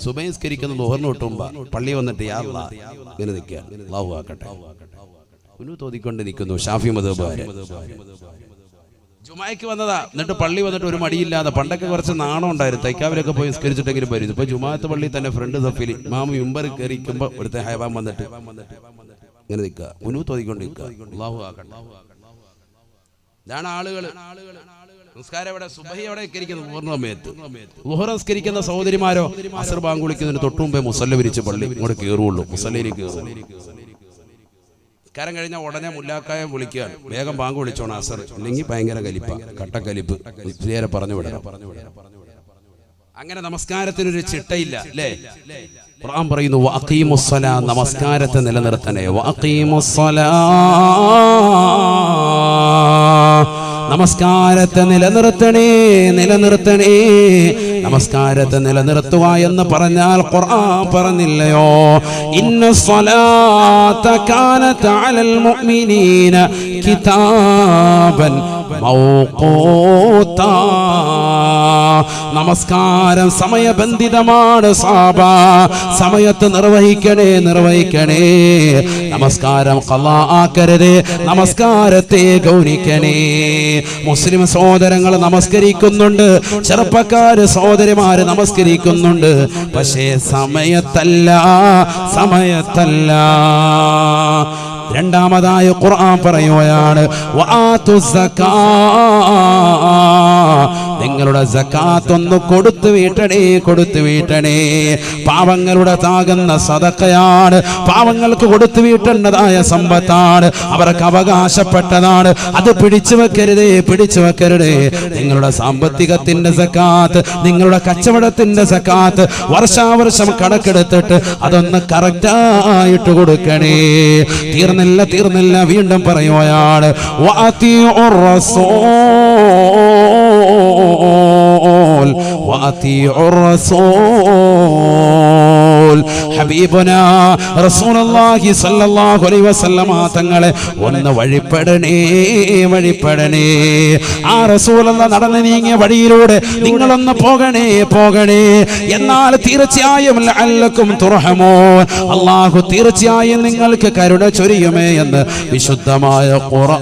സുബഹി നിസ്കരിക്കുന്ന ളുഹറിന് തൊട്ടുമ്പോ പള്ളി വന്നിട്ട് യാ അല്ലാഹ് ഇങ്ങനെ നിൽക്കുക, അല്ലാഹു ആക്കട്ടെ തോന്നിക്കൊണ്ട് നിൽക്കുന്നു. ഷാഫി മദ്ഹബുകാര് ജുമായ്ക്ക് വന്നതാ, എന്നിട്ട് പള്ളി വന്നിട്ട് ഒരു മടിയില്ലാതെ. പണ്ടൊക്കെ കുറച്ച് നാണം ഉണ്ടായിരുന്നു, തൈക്കാവിലൊക്കെ പോയി നിസ്കരിച്ചിട്ടെങ്കിലും വരും. ഇപ്പൊ ജുമാഅത്ത് പള്ളി തന്നെ ഫ്രണ്ട് സഫിൽ ഇമാമു മിമ്പർ കയറിക്കുമ്പോ ഒരുത്തെ ഹൈവാൻ വന്നിട്ട് ഇങ്ങനെ നിൽക്കുക, ഉനു തോന്നിക്കൊണ്ട് നിൽക്കുക, അല്ലാഹു ആക്കട്ടെ. ഇതാണ് ആളുകൾ. നിസ്കാരം എവിടെ? സുബഹി എവിടെ നിസ്കരിക്കുന്നത്? ളുഹറിന്റെ സമയത്ത്. ളുഹർ നിസ്കരിക്കുന്ന സഹോദരിമാരോ അസ്ർ ബാങ്ക് വിളിക്കുന്നതിന് തൊട്ടു മുമ്പേ മുസല്ല വിരിച്ച് പള്ളി ഇങ്ങോട്ട് കയറുള്ളൂ, മുസല്ലയിൽ കയറും. നിസ്കാരം കഴിഞ്ഞാൽ ഉടനെ മുല്ലാക്കായ വിളിക്കുകയാണ്, വേഗം ബാങ്ക് വിളിച്ചോണം അസർ, ഇല്ലെങ്കിൽ ഭയങ്കര കലിപ്പ, കട്ടക്കലിപ്പ്, നേരെ പറഞ്ഞു വിടണം. അങ്ങനെ നമസ്കാരത്തിനൊരു ചിട്ടയില്ല അല്ലേ? ഖുർആൻ പറയുന്നു വഅഖീമുസ്സലാ, നമസ്കാരത്തെ നിലനിർത്തണേ. വഅഖീമുസ്സലാ, നമസ്കാരത്തെ നിലനിർത്തണേ, നിലനിർത്തണേ. നമസ്കാരത്തെ നിലനിർത്തുക എന്ന് പറഞ്ഞാൽ ഖുർആൻ പറഞ്ഞില്ലയോ, ഇന്നസ്സലാത കാനത അലൽ മുഅ്മിനീന കിതാബൻ മൗഖൂതാ. നമസ്കാരം സമയബന്ധിതമാണ് സാബ, സമയത്ത് നിർവഹിക്കണേ, നിർവഹിക്കണേ. നമസ്കാരം ഖളാ ആക്കരുതേ, നമസ്കാരത്തെ ഗൗനിക്കണേ. മുസ്ലിം സഹോദരങ്ങൾ നമസ്കരിക്കുന്നുണ്ട്, ചെറുപ്പക്കാര് സഹോദരിമാര് നമസ്കരിക്കുന്നുണ്ട്, പക്ഷേ സമയത്തല്ല, സമയത്തല്ല. രണ്ടാമതായ ഖുർആൻ പറയുകയാണ് വആതുസ് സകാത്ത്, നിങ്ങളുടെ സകാത്ത് ഒന്ന് കൊടുത്തു വീട്ടണേ, കൊടുത്തു വീട്ടണേ. പാവങ്ങളുടെ താകുന്ന സദഖയാണ്, പാവങ്ങൾക്ക് കൊടുത്തു വീട്ടേണ്ടതായ സമ്പത്താണ്, അവർക്ക് അവകാശപ്പെട്ടതാണ്. അത് പിടിച്ചു വെക്കരുതേ, പിടിച്ചു വെക്കരുതേ. നിങ്ങളുടെ സാമ്പത്തികത്തിന്റെ സകാത്ത്, നിങ്ങളുടെ കച്ചവടത്തിന്റെ സകാത്ത് വർഷാവർഷം കണക്കെടുത്തിട്ട് അതൊന്ന് കറക്റ്റായിട്ട് കൊടുക്കണേ. തീർന്നില്ല, വീണ്ടും പറയുകയാണ് വഅതിഉർ റസൂൽ, വഅതിഉർ റസൂൽ. ഹബീബുനാ റസൂലുള്ളാഹി സ്വല്ലല്ലാഹു അലൈഹി വസല്ലമ തങ്ങളെ ഒന്ന് വഴിപ്പെടണേ, വഴിപ്പെടണേ. ആ റസൂലുള്ള നടന്നു നീങ്ങിയ വഴിയിലൂടെ നിങ്ങളൊന്ന് പോകണേ, പോകണേ. എന്നാൽ തീർച്ചയായും ലഅല്ലകും തുർഹമൂൻ, അല്ലാഹു തീർച്ചയായും നിങ്ങൾക്ക് കരുണ ചൊരിയുമേ എന്ന് വിശുദ്ധമായ ഖുർആൻ.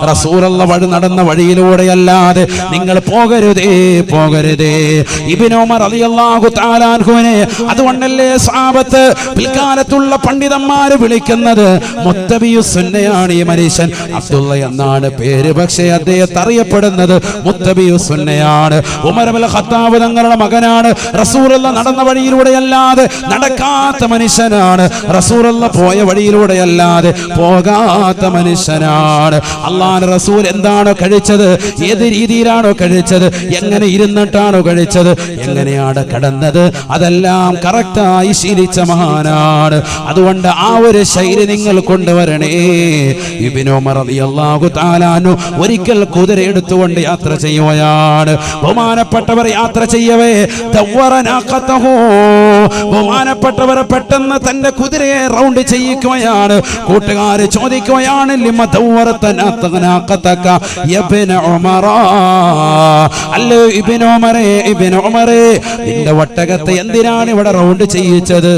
റസൂലുള്ള വഴി നടന്ന വഴിയിലൂടെയല്ലാതെ നിങ്ങൾ പോകരുതേ പോകരുതേ. ഇബ്നു ഉമർ റളിയല്ലാഹു തആല അൻഹുവിനെ അതുകൊണ്ടല്ലേ സ്വഹാബത്ത് പിൽക്കാലത്തുള്ള പണ്ഡിതന്മാര് വിളിക്കുന്നത് മുത്തബിയുസ് സുന്നയാണ്. ഈ മനുഷ്യൻ അബ്ദുള്ള എന്നാണ് പേര്, പക്ഷേ അദ്ദേഹത്തെ അറിയപ്പെടുന്നത് മുത്തബിയുസ് സുന്നയാണ്. ഉമർ ഇബ്നുൽ ഖത്താബ് തങ്ങളുടെ മകനാണ്. റസൂലുള്ള നടന്ന വഴിയിലൂടെയല്ലാതെ നടക്കാത്ത മനുഷ്യനാണ്. റസൂലുള്ള പോയ വഴിയിലൂടെയല്ലാതെ പോകാത്ത മനുഷ്യനാണ്. അല്ലാഹുവിന്റെ റസൂൽ എന്താണോ കഴിച്ചത്, ഏത് രീതിയിലാണോ കഴിച്ചത്, എങ്ങനെ ഇരുന്നിട്ടാണോ കഴിച്ചത്, എങ്ങനെയാണ് കടന്നത്, അതെല്ലാം കറക്റ്റായി ശീലിച്ച മഹാനാണ്. അതുകൊണ്ട് ആ ഒരു ശൈലി നിങ്ങൾ കൊണ്ടുവരണേ. ഇബ്നു ഉമർ റളിയല്ലാഹു തആല അൻഹു ഒരിക്കൽ കുതിര എടുത്തുകൊണ്ട് യാത്ര ചെയ്യുകയാണ്. ബഹുമാനപ്പെട്ടവർ യാത്ര ചെയ്യവേ ബഹുമാനപ്പെട്ടവർ പെട്ടെന്ന് തന്റെ കുതിരയെ റൗണ്ട് ചെയ്യിക്കുകയാണ്. കൂട്ടുകാര് ചോദിക്കുകയാണ്, ലിമ ദവ്വറതനാഖതക യബ്ന ഉമറ, അല്ലേ ഇബ്നു ഉമറേ, ഇബ്നു ഉമറേ, നിന്റെ ഒട്ടകത്തെ എന്തിനാണ് ഇവിടെ റൗണ്ട് ചെയ്യിച്ചത്?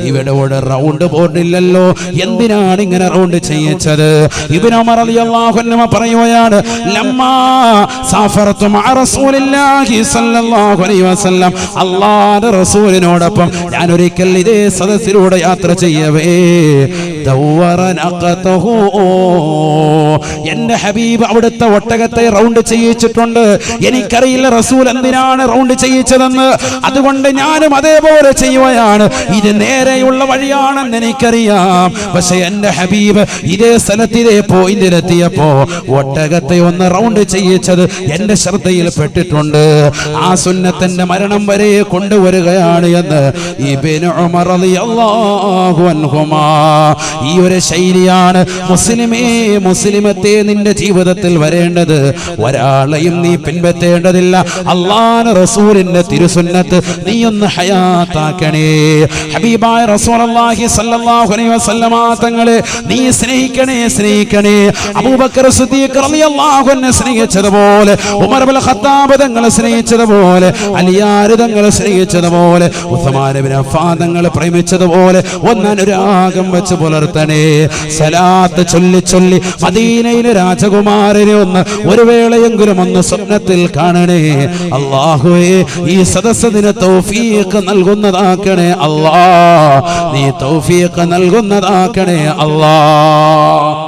ഇവിടെ റൗണ്ട് ബോർഡില്ലല്ലോ, എന്തിനാണ് ഇങ്ങനെ റൗണ്ട് ചെയ്യിച്ചത്? ഇബ്നു ഉമർ റളിയല്ലാഹു അൻഹു പറയുകയാണ്, ലമ്മാ സാഫറതു മഅ റസൂലില്ലാഹി സ്വല്ലല്ലാഹു അലൈഹി വസല്ലം, അല്ലാഹുവിന്റെ റസൂലിനോടൊപ്പം ഞാൻ ഒരിക്കൽ ഇതേ സദസ്സിലൂടെ യാത്ര ചെയ്യവേ ദവ്വറനഖതഹു, എന്റെ ഹബീബ് അവിടുത്തെ ഒട്ടകത്തെ റൗണ്ട് ചെയ്യിച്ചിട്ടുണ്ട്. എനിക്കറിയില്ല റസൂൽ എന്തിനാണ് റൗണ്ട് ചെയ്യിച്ചതെന്ന്, അതുകൊണ്ട് ഞാനും അതേപോലെ ചെയ്യുകയാണ്. ഇത് നേരെയുള്ള വഴിയാണെന്ന് എനിക്കറിയാം, പക്ഷെ എന്റെ ഹബീബ് ഇതേ സ്ഥലത്ത് ഇതേ പോയിന്റിലെത്തിയപ്പോ ഒട്ടകത്തെ ഒന്ന് റൗണ്ട് ചെയ്യിച്ചത് എന്റെ ശ്രദ്ധയിൽ പെട്ടിട്ടുണ്ട്. ആ സുന്നത്തിന്റെ മരണം വരെ കൊണ്ടുവരികയാണ് എന്ന് ഇബ്നു ഉമർ റളിയല്ലാഹു അൻഹുമാ. ഈ ഒരു ശൈലിയാണ് മുസ്ലിമത്തെ നിന്റെ ജീവിതത്തിൽ വരേണ്ടത്. ഒരാളെയും നീ പിൻപറ്റേണ്ടതില്ല. അല്ലാഹുവിന്റെ റസൂലിന്റെ തിരുസുന്നത്ത് നീ ഒന്ന് ഹയാത്താക്കണേ. ഹബീബായ റസൂലുള്ളാഹി സ്വല്ലല്ലാഹു അലൈഹി വസല്ലമ തങ്ങളെ നീ സ്നേഹിക്കണേ, സ്നേഹിക്കണേ. അബൂബക്കർ സിദ്ദീഖ് റളിയല്ലാഹു അൻഹു സ്നേഹിച്ചതുപോലെ, ഉമർ ഇബ്നുൽ ഖത്താബ് തങ്ങളെ സ്നേഹിച്ചതുപോലെ, അലിയാർ തങ്ങളെ സ്നേഹിച്ചതുപോലെ, ഉസ്മാൻ ഇബ്നു അഫ്ഫാൻ തങ്ങളെ പ്രേമിച്ചതുപോലെ ഒന്ന് അനുരാഗം വെച്ച് പുലർത്തണേ. സലാത്ത് ചൊല്ലി ചൊല്ലി മദീനയിലെ രാജകുമാരനെ ഒന്ന് ഒരു വേളയെങ്കിലും ഒന്ന് സ്വപ്നത്തിൽ കാണണേ. അല്ലാഹുവേ, ഈ സദസ്സിന് തൗഫീഖ് നൽകുന്നതാക്കണേ അല്ലാഹ്, നീ തൗഫീഖ് നൽകുന്നതാക്കണേ അല്ലാഹ്.